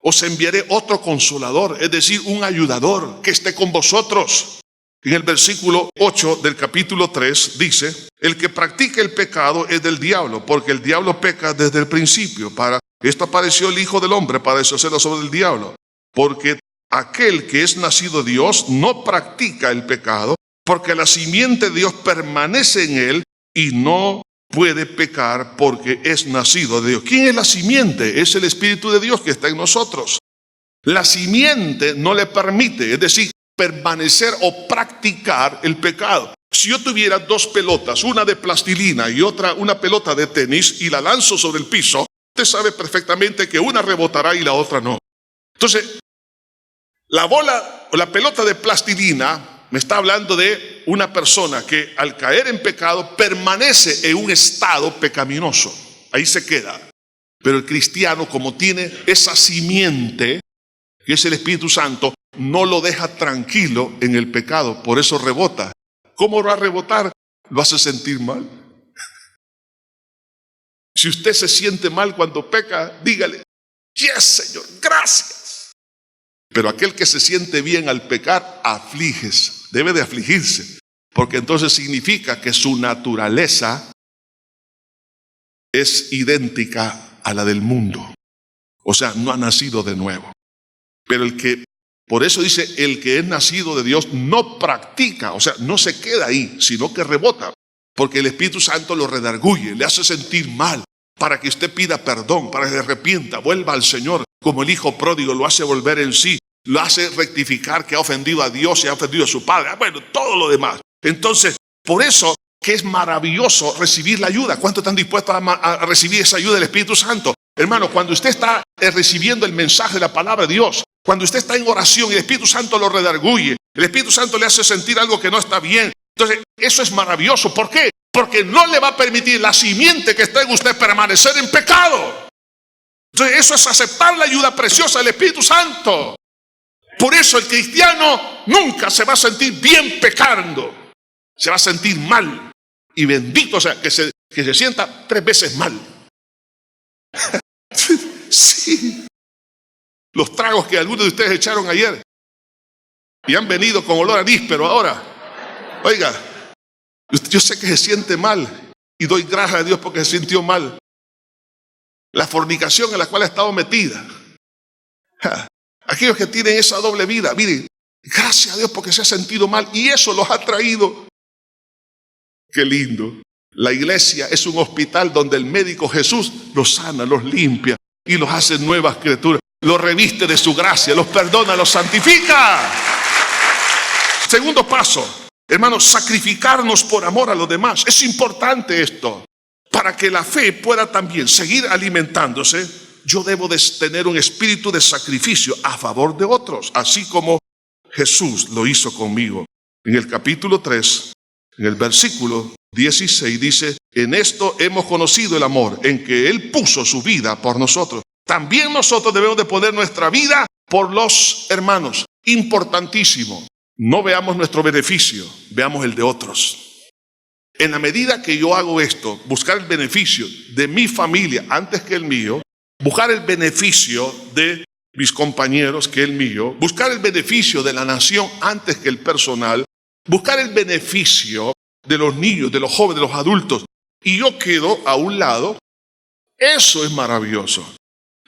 Speaker 1: Os enviaré otro consolador, es decir, un ayudador que esté con vosotros. En el versículo 8 del capítulo 3 dice: el que practica el pecado es del diablo, porque el diablo peca desde el principio. Para esto apareció el Hijo del Hombre, para deshacerlo sobre el diablo. Porque aquel que es nacido de Dios no practica el pecado, porque la simiente de Dios permanece en él y no puede pecar porque es nacido de Dios. ¿Quién es la simiente? Es el Espíritu de Dios que está en nosotros. La simiente no le permite, es decir, permanecer o practicar el pecado. Si yo tuviera 2 pelotas, una de plastilina y otra una pelota de tenis, y la lanzo sobre el piso, usted sabe perfectamente que una rebotará y la otra no. Entonces, la bola o la pelota de plastilina me está hablando de una persona que al caer en pecado permanece en un estado pecaminoso. Ahí se queda. Pero el cristiano, como tiene esa simiente, que es el Espíritu Santo, no lo deja tranquilo en el pecado. Por eso rebota. ¿Cómo va a rebotar? Lo hace sentir mal. Si usted se siente mal cuando peca, dígale: yes, Señor, gracias. Pero aquel que se siente bien al pecar, aflígese, debe de afligirse, porque entonces significa que su naturaleza es idéntica a la del mundo. O sea, no ha nacido de nuevo. Pero por eso dice, el que es nacido de Dios no practica, o sea, no se queda ahí, sino que rebota. Porque el Espíritu Santo lo redarguye, le hace sentir mal, para que usted pida perdón, para que se arrepienta, vuelva al Señor, como el hijo pródigo lo hace volver en sí, lo hace rectificar que ha ofendido a Dios y ha ofendido a su padre. Bueno, todo lo demás. Entonces, por eso que es maravilloso recibir la ayuda. ¿Cuántos están dispuestos a recibir esa ayuda del Espíritu Santo? Hermano, cuando usted está recibiendo el mensaje de la palabra de Dios, cuando usted está en oración y el Espíritu Santo lo redarguye, el Espíritu Santo le hace sentir algo que no está bien. Entonces, eso es maravilloso. ¿Por qué? Porque no le va a permitir la simiente que está en usted permanecer en pecado. Entonces, eso es aceptar la ayuda preciosa del Espíritu Santo. Por eso el cristiano nunca se va a sentir bien pecando. Se va a sentir mal. Y bendito, o sea, que se sienta 3 veces mal. Sí. Los tragos que algunos de ustedes echaron ayer y han venido con olor a níspero ahora. Oiga, yo sé que se siente mal y doy gracias a Dios porque se sintió mal. La fornicación en la cual ha estado metida. Aquellos que tienen esa doble vida, miren, gracias a Dios porque se ha sentido mal y eso los ha traído. Qué lindo. La iglesia es un hospital donde el médico Jesús los sana, los limpia y los hace nuevas criaturas. Los reviste de su gracia, los perdona, los santifica. Segundo paso, hermanos, sacrificarnos por amor a los demás. Es importante esto. Para que la fe pueda también seguir alimentándose, yo debo de tener un espíritu de sacrificio a favor de otros, así como Jesús lo hizo conmigo. En el capítulo 3, en el versículo 16 dice, en esto hemos conocido el amor, en que Él puso su vida por nosotros. También nosotros debemos de poner nuestra vida por los hermanos. Importantísimo. No veamos nuestro beneficio, veamos el de otros. En la medida que yo hago esto, buscar el beneficio de mi familia antes que el mío, buscar el beneficio de mis compañeros que el mío, buscar el beneficio de la nación antes que el personal, buscar el beneficio de los niños, de los jóvenes, de los adultos, y yo quedo a un lado, eso es maravilloso.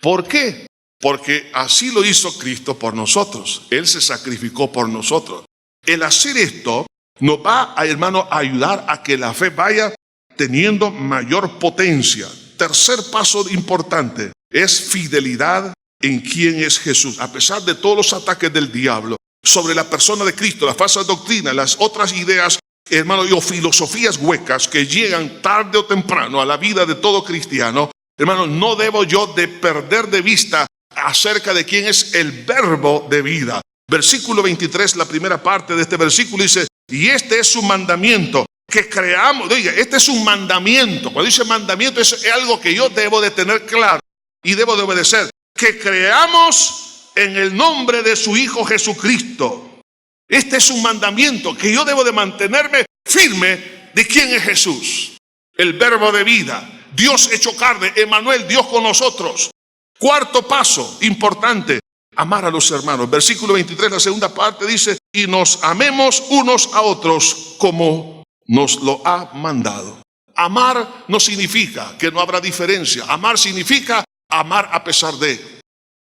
Speaker 1: ¿Por qué? Porque así lo hizo Cristo por nosotros. Él se sacrificó por nosotros. El hacer esto nos va, hermano, a ayudar a que la fe vaya teniendo mayor potencia. Tercer paso importante es fidelidad en quién es Jesús. A pesar de todos los ataques del diablo sobre la persona de Cristo, las falsas doctrinas, las otras ideas, hermano, o filosofías huecas que llegan tarde o temprano a la vida de todo cristiano, hermano, no debo yo de perder de vista acerca de quién es el verbo de vida. Versículo 23, la primera parte de este versículo dice, y este es su mandamiento, que creamos. Oiga, este es un mandamiento. Cuando dice mandamiento es algo que yo debo de tener claro y debo de obedecer. Que creamos en el nombre de su Hijo Jesucristo. Este es un mandamiento que yo debo de mantenerme firme de quién es Jesús. El verbo de vida. Dios hecho carne, Emmanuel, Dios con nosotros. Cuarto paso importante, amar a los hermanos. Versículo 23, la segunda parte dice, y nos amemos unos a otros como nos lo ha mandado. Amar no significa que no habrá diferencia. Amar significa amar a pesar de.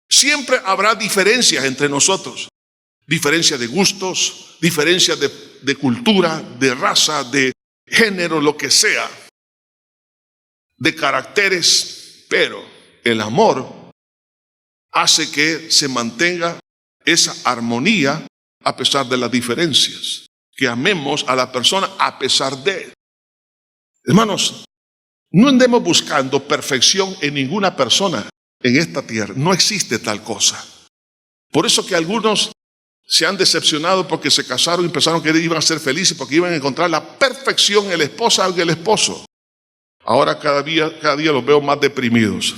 Speaker 1: Siempre habrá diferencias entre nosotros. Diferencia de gustos, diferencia de cultura, de raza, de género, lo que sea. De caracteres, pero el amor hace que se mantenga esa armonía a pesar de las diferencias, que amemos a la persona a pesar de. Hermanos, no andemos buscando perfección en ninguna persona en esta tierra, no existe tal cosa. Por eso que algunos se han decepcionado porque se casaron y pensaron que iban a ser felices porque iban a encontrar la perfección en la esposa o en el esposo. Ahora cada día los veo más deprimidos.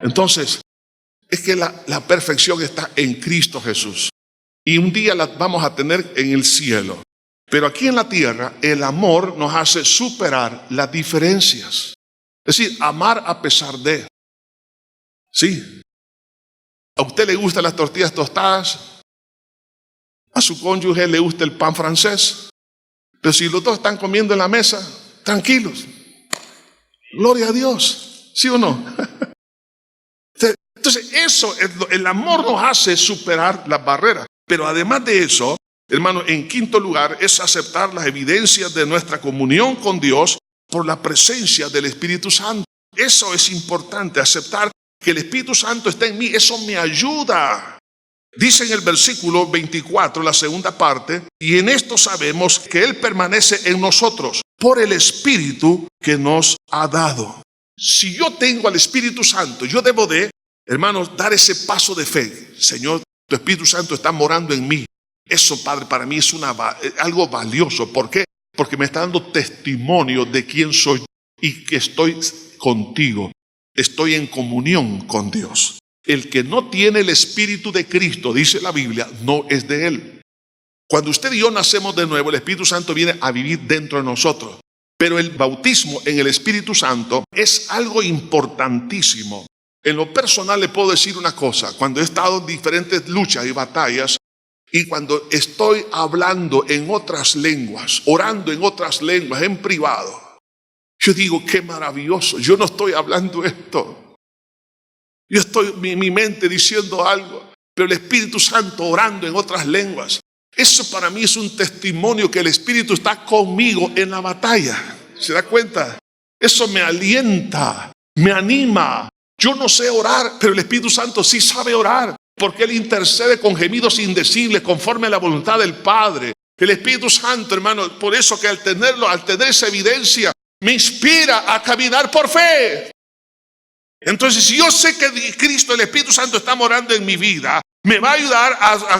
Speaker 1: Entonces, es que la perfección está en Cristo Jesús. Y un día la vamos a tener en el cielo. Pero aquí en la tierra, el amor nos hace superar las diferencias. Es decir, amar a pesar de. Sí. ¿A usted le gustan las tortillas tostadas? ¿A su cónyuge le gusta el pan francés? Pero si los dos están comiendo en la mesa, tranquilos. Gloria a Dios. ¿Sí o no? Entonces eso, el amor nos hace superar las barreras. Pero además de eso, hermano, en quinto lugar, es aceptar las evidencias de nuestra comunión con Dios por la presencia del Espíritu Santo. Eso es importante, aceptar que el Espíritu Santo está en mí. Eso me ayuda. Dice en el versículo 24, la segunda parte, y en esto sabemos que Él permanece en nosotros por el Espíritu que nos ha dado. Si yo tengo al Espíritu Santo, yo debo de, hermanos, dar ese paso de fe. Señor, tu Espíritu Santo está morando en mí. Eso, Padre, para mí es algo valioso. ¿Por qué? Porque me está dando testimonio de quién soy y que estoy contigo. Estoy en comunión con Dios. El que no tiene el Espíritu de Cristo, dice la Biblia, no es de Él. Cuando usted y yo nacemos de nuevo, el Espíritu Santo viene a vivir dentro de nosotros. Pero el bautismo en el Espíritu Santo es algo importantísimo. En lo personal le puedo decir una cosa. Cuando he estado en diferentes luchas y batallas, y cuando estoy hablando en otras lenguas, orando en otras lenguas, en privado, yo digo, qué maravilloso. Yo no estoy hablando esto. Yo estoy en mi mente diciendo algo, pero el Espíritu Santo orando en otras lenguas. Eso para mí es un testimonio que el Espíritu está conmigo en la batalla. ¿Se da cuenta? Eso me alienta, me anima. Yo no sé orar, pero el Espíritu Santo sí sabe orar, porque Él intercede con gemidos indecibles conforme a la voluntad del Padre. El Espíritu Santo, hermano, por eso que al tener esa evidencia, me inspira a caminar por fe. Entonces, si yo sé que Cristo, el Espíritu Santo, está morando en mi vida, me va a ayudar,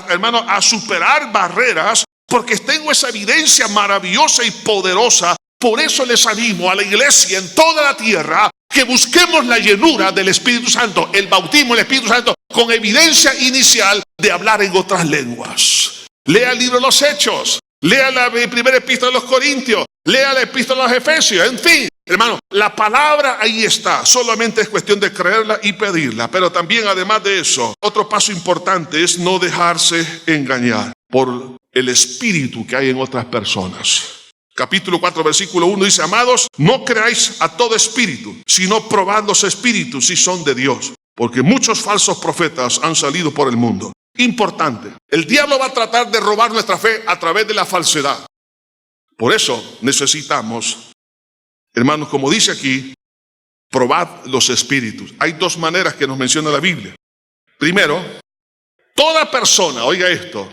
Speaker 1: hermano, a superar barreras, porque tengo esa evidencia maravillosa y poderosa. Por eso les animo a la iglesia en toda la tierra que busquemos la llenura del Espíritu Santo, el bautismo del Espíritu Santo, con evidencia inicial de hablar en otras lenguas. Lea el libro de los Hechos, lea la primera epístola de los Corintios, lea la epístola de los Efesios, en fin. Hermano, la palabra ahí está, solamente es cuestión de creerla y pedirla. Pero también, además de eso, otro paso importante es no dejarse engañar por el espíritu que hay en otras personas. Capítulo 4, versículo 1 dice, amados, no creáis a todo espíritu, sino probad los espíritus si son de Dios, porque muchos falsos profetas han salido por el mundo. Importante, el diablo va a tratar de robar nuestra fe a través de la falsedad. Por eso necesitamos, hermanos, como dice aquí, probad los espíritus. Hay dos maneras que nos menciona la Biblia. Primero, toda persona, oiga esto,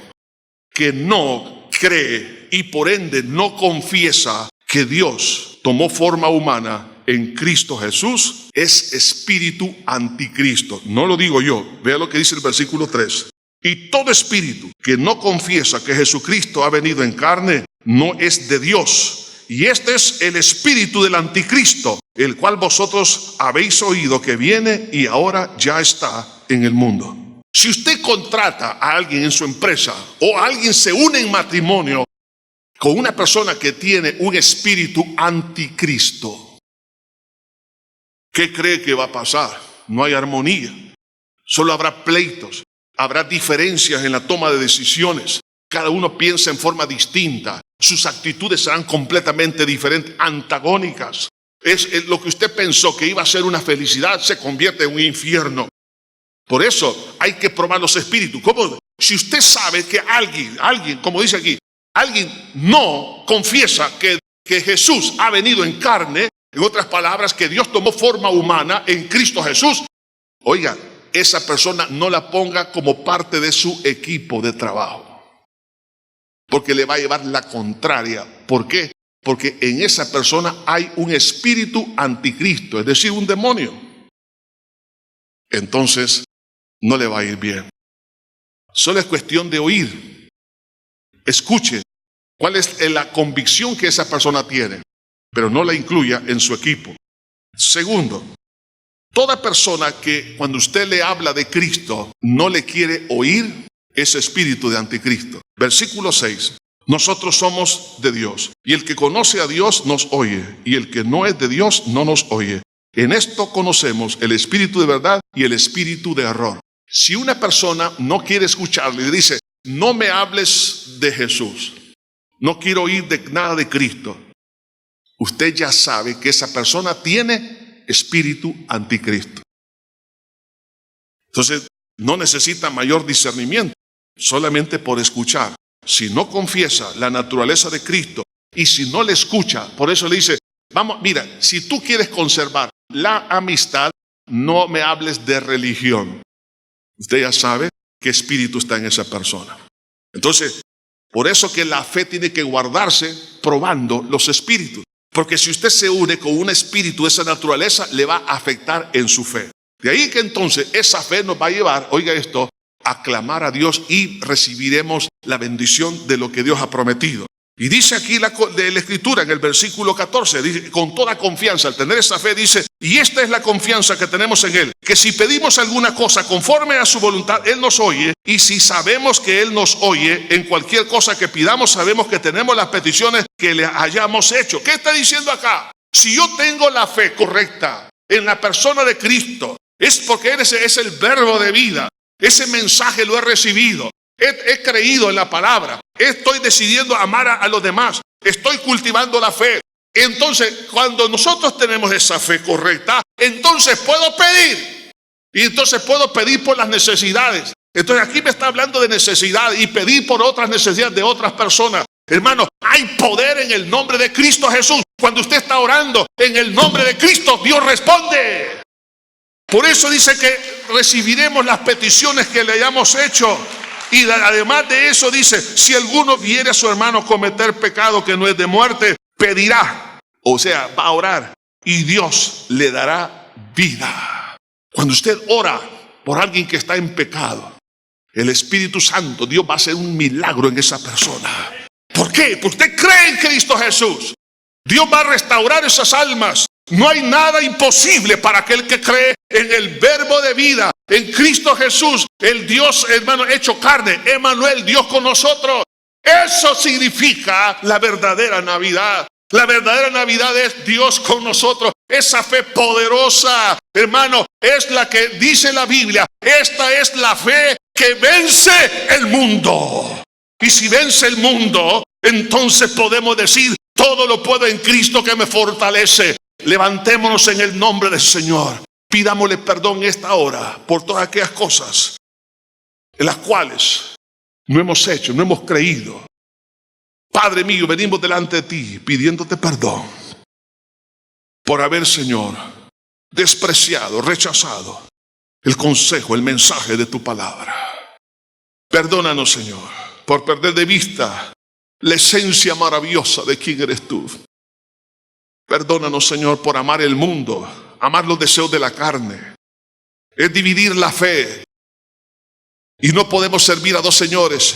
Speaker 1: que no cree y por ende no confiesa que Dios tomó forma humana en Cristo Jesús, es espíritu anticristo. No lo digo yo, vea lo que dice el versículo 3. Y todo espíritu que no confiesa que Jesucristo ha venido en carne, no es de Dios. Y este es el espíritu del anticristo, el cual vosotros habéis oído que viene y ahora ya está en el mundo. Si usted contrata a alguien en su empresa o alguien se une en matrimonio con una persona que tiene un espíritu anticristo, ¿qué cree que va a pasar? No hay armonía, solo habrá pleitos, habrá diferencias en la toma de decisiones. Cada uno piensa en forma distinta. Sus actitudes serán completamente diferentes, antagónicas. Es lo que usted pensó que iba a ser una felicidad, se convierte en un infierno. Por eso hay que probar los espíritus. ¿Cómo? Si usted sabe que alguien, como dice aquí, alguien no confiesa que Jesús ha venido en carne, en otras palabras, que Dios tomó forma humana en Cristo Jesús, oiga, esa persona no la ponga como parte de su equipo de trabajo, porque le va a llevar la contraria. ¿Por qué? Porque en esa persona hay un espíritu anticristo, es decir, un demonio. Entonces, no le va a ir bien. Solo es cuestión de oír. Escuche cuál es la convicción que esa persona tiene, pero no la incluya en su equipo. Segundo, toda persona que cuando usted le habla de Cristo no le quiere oír, es espíritu de anticristo. Versículo 6. Nosotros somos de Dios, y el que conoce a Dios nos oye, y el que no es de Dios no nos oye. En esto conocemos el espíritu de verdad y el espíritu de error. Si una persona no quiere escucharle y dice, no me hables de Jesús, no quiero oír de nada de Cristo, usted ya sabe que esa persona tiene espíritu anticristo. Entonces, no necesita mayor discernimiento, solamente por escuchar. Si no confiesa la naturaleza de Cristo y si no le escucha, por eso le dice, vamos, mira, si tú quieres conservar la amistad, no me hables de religión. Usted ya sabe qué espíritu está en esa persona. Entonces, por eso que la fe tiene que guardarse probando los espíritus. Porque si usted se une con un espíritu de esa naturaleza, le va a afectar en su fe. De ahí que entonces esa fe nos va a llevar, oiga esto, a clamar a Dios y recibiremos la bendición de lo que Dios ha prometido. Y dice aquí de la Escritura en el versículo 14, dice, con toda confianza, al tener esa fe, dice, y esta es la confianza que tenemos en Él, que si pedimos alguna cosa conforme a su voluntad, Él nos oye, y si sabemos que Él nos oye, en cualquier cosa que pidamos, sabemos que tenemos las peticiones que le hayamos hecho. ¿Qué está diciendo acá? Si yo tengo la fe correcta en la persona de Cristo, es porque ese es el verbo de vida, ese mensaje lo he recibido. He creído en la palabra, estoy decidiendo amar a los demás, estoy cultivando la fe. Entonces, cuando nosotros tenemos esa fe correcta, entonces puedo pedir. Y entonces puedo pedir por las necesidades. Entonces aquí me está hablando de necesidad y pedir por otras necesidades de otras personas. Hermano, hay poder en el nombre de Cristo Jesús. Cuando usted está orando en el nombre de Cristo, Dios responde. Por eso dice que recibiremos las peticiones que le hayamos hecho. Y además de eso dice, si alguno viere a su hermano cometer pecado que no es de muerte, pedirá, o sea, va a orar y Dios le dará vida. Cuando usted ora por alguien que está en pecado, el Espíritu Santo, Dios va a hacer un milagro en esa persona. ¿Por qué? Porque usted cree en Cristo Jesús. Dios va a restaurar esas almas. No hay nada imposible para aquel que cree en el verbo de vida, en Cristo Jesús, el Dios, hermano, hecho carne, Emmanuel, Dios con nosotros. Eso significa la verdadera Navidad. La verdadera Navidad es Dios con nosotros. Esa fe poderosa, hermano, es la que dice la Biblia. Esta es la fe que vence el mundo. Y si vence el mundo, entonces podemos decir, todo lo puedo en Cristo que me fortalece. Levantémonos en el nombre del Señor. Pidámosle perdón esta hora por todas aquellas cosas en las cuales no hemos hecho, no hemos creído. Padre mío, venimos delante de ti pidiéndote perdón por haber, Señor, despreciado, rechazado el consejo, el mensaje de tu palabra. Perdónanos, Señor, por perder de vista la esencia maravillosa de quién eres tú. Perdónanos, Señor, por amar el mundo, amar los deseos de la carne. Es dividir la fe. Y no podemos servir a dos señores.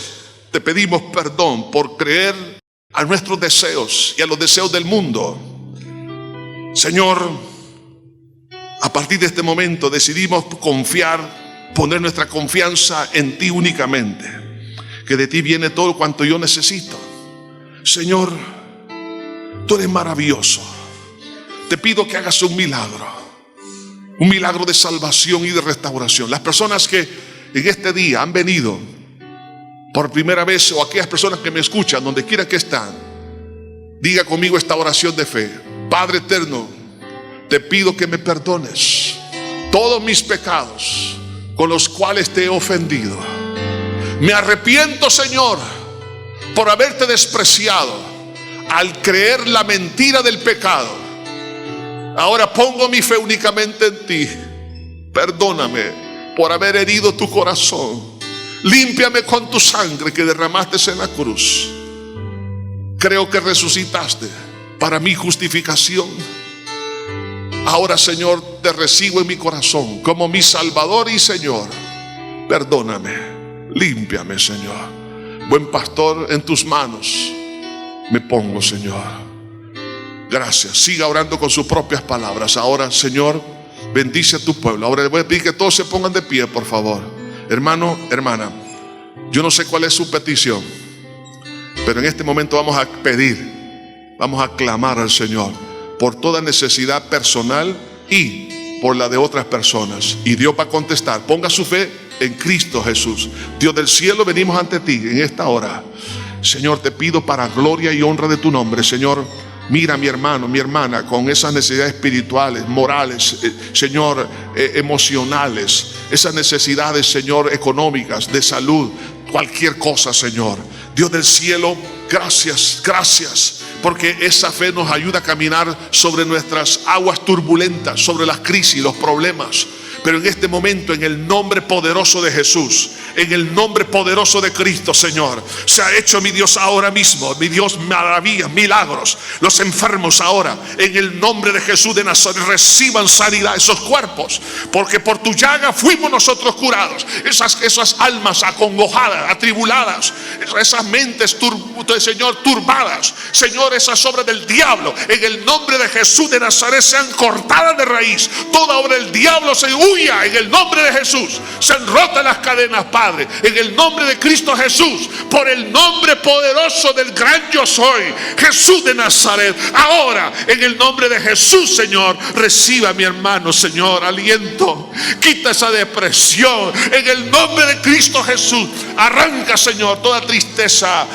Speaker 1: Te pedimos perdón por creer a nuestros deseos y a los deseos del mundo. Señor, a partir de este momento decidimos confiar, poner nuestra confianza en ti únicamente. Que de ti viene todo cuanto yo necesito. Señor, tú eres maravilloso. Te pido que hagas un milagro de salvación y de restauración. Las personas que en este día han venido por primera vez, o aquellas personas que me escuchan, donde quiera que están, diga conmigo esta oración de fe. Padre eterno, te pido que me perdones todos mis pecados con los cuales te he ofendido. Me arrepiento, Señor, por haberte despreciado al creer la mentira del pecado. Ahora pongo mi fe únicamente en ti. Perdóname por haber herido tu corazón. Límpiame con tu sangre que derramaste en la cruz. Creo que resucitaste para mi justificación. Ahora, Señor, te recibo en mi corazón como mi Salvador y Señor. Perdóname, límpiame, Señor. Buen pastor, en tus manos me pongo, Señor. Gracias. Siga orando con sus propias palabras. Ahora, Señor, bendice a tu pueblo. Ahora le voy a pedir que todos se pongan de pie, por favor. Hermano, hermana, yo no sé cuál es su petición, pero en este momento vamos a pedir, vamos a clamar al Señor por toda necesidad personal y por la de otras personas. Y Dios va a contestar. Ponga su fe en Cristo Jesús. Dios del cielo, venimos ante ti en esta hora. Señor, te pido para gloria y honra de tu nombre, Señor. Mira a mi hermano, mi hermana, con esas necesidades espirituales, morales, Señor, emocionales, esas necesidades, Señor, económicas, de salud, cualquier cosa, Señor. Dios del cielo, gracias, gracias, porque esa fe nos ayuda a caminar sobre nuestras aguas turbulentas, sobre las crisis, los problemas. Pero en este momento, en el nombre poderoso de Jesús, en el nombre poderoso de Cristo, Señor, se ha hecho, mi Dios, ahora mismo, mi Dios, maravillas, milagros. Los enfermos ahora, en el nombre de Jesús de Nazaret, reciban sanidad esos cuerpos, porque por tu llaga fuimos nosotros curados. Esas almas acongojadas, atribuladas, esas mentes, Señor, turbadas, Señor, esas obras del diablo, en el nombre de Jesús de Nazaret, sean cortadas de raíz. Toda obra del diablo se huya en el nombre de Jesús. Sean rotas las cadenas, Padre, en el nombre de Cristo Jesús, por el nombre poderoso del gran yo soy, Jesús de Nazaret. Ahora, en el nombre de Jesús, Señor, reciba, mi hermano, Señor, aliento. Quita esa depresión en el nombre de Cristo Jesús. Arranca, Señor, toda tristeza,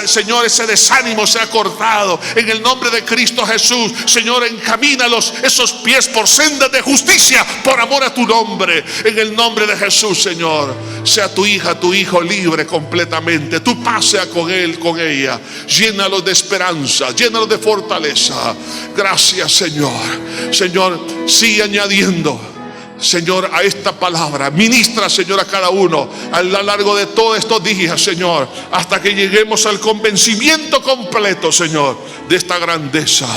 Speaker 1: Señor, ese desánimo sea cortado en el nombre de Cristo Jesús. Señor, encamínalos esos pies por sendas de justicia, por amor a tu nombre, en el nombre de Jesús, Señor. Sea tu hija, tu hijo libre completamente. Tu paz sea con él, con ella. Llénalos de esperanza, llénalos de fortaleza. Gracias, Señor. Señor, sigue añadiendo, Señor, a esta palabra. Ministra, Señor, a cada uno a lo largo de todos estos días, Señor, hasta que lleguemos al convencimiento completo, Señor, de esta grandeza,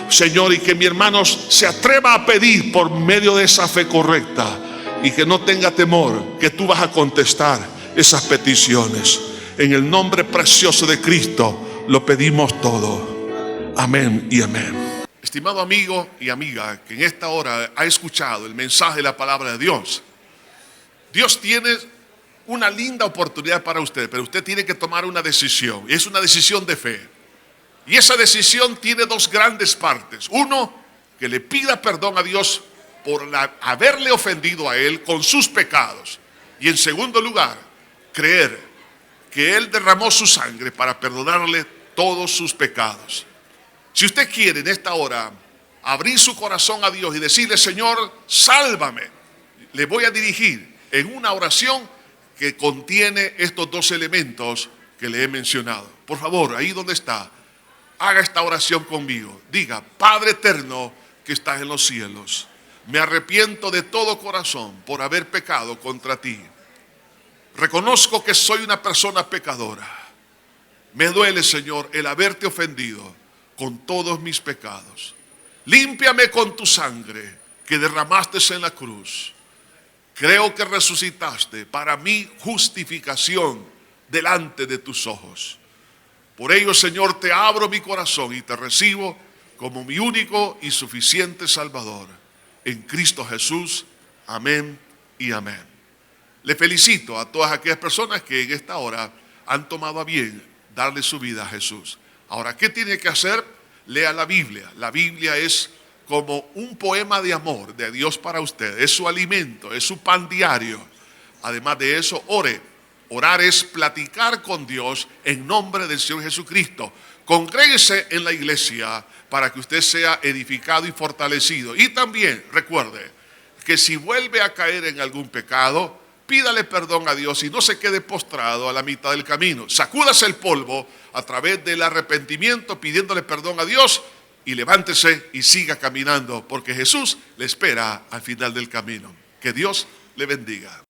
Speaker 1: Señor, y que mi hermano se atreva a pedir por medio de esa fe correcta, y que no tenga temor, que tú vas a contestar esas peticiones. En el nombre precioso de Cristo lo pedimos todo. Amén y amén. Estimado amigo y amiga que en esta hora ha escuchado el mensaje de la palabra de Dios, Dios tiene una linda oportunidad para usted, pero usted tiene que tomar una decisión. Es una decisión de fe. Y esa decisión tiene dos grandes partes. Uno, que le pida perdón a Dios por haberle ofendido a Él con sus pecados. Y en segundo lugar, creer que Él derramó su sangre para perdonarle todos sus pecados. Si usted quiere en esta hora abrir su corazón a Dios y decirle: Señor, sálvame, le voy a dirigir en una oración que contiene estos dos elementos que le he mencionado. Por favor, ahí donde está, haga esta oración conmigo. Diga: Padre eterno que estás en los cielos, me arrepiento de todo corazón por haber pecado contra ti. Reconozco que soy una persona pecadora. Me duele, Señor, el haberte ofendido con todos mis pecados. Límpiame con tu sangre que derramaste en la cruz. Creo que resucitaste para mi justificación delante de tus ojos. Por ello, Señor, te abro mi corazón y te recibo como mi único y suficiente Salvador. En Cristo Jesús. Amén y amén. Le felicito a todas aquellas personas que en esta hora han tomado a bien darle su vida a Jesús. Ahora, ¿qué tiene que hacer? Lea la Biblia. La Biblia es como un poema de amor de Dios para usted. Es su alimento, es su pan diario. Además de eso, ore. Orar es platicar con Dios en nombre del Señor Jesucristo. Congréguese en la iglesia para que usted sea edificado y fortalecido. Y también recuerde que si vuelve a caer en algún pecado, pídale perdón a Dios y no se quede postrado a la mitad del camino. Sacúdase el polvo a través del arrepentimiento, pidiéndole perdón a Dios, y levántese y siga caminando, porque Jesús le espera al final del camino. Que Dios le bendiga.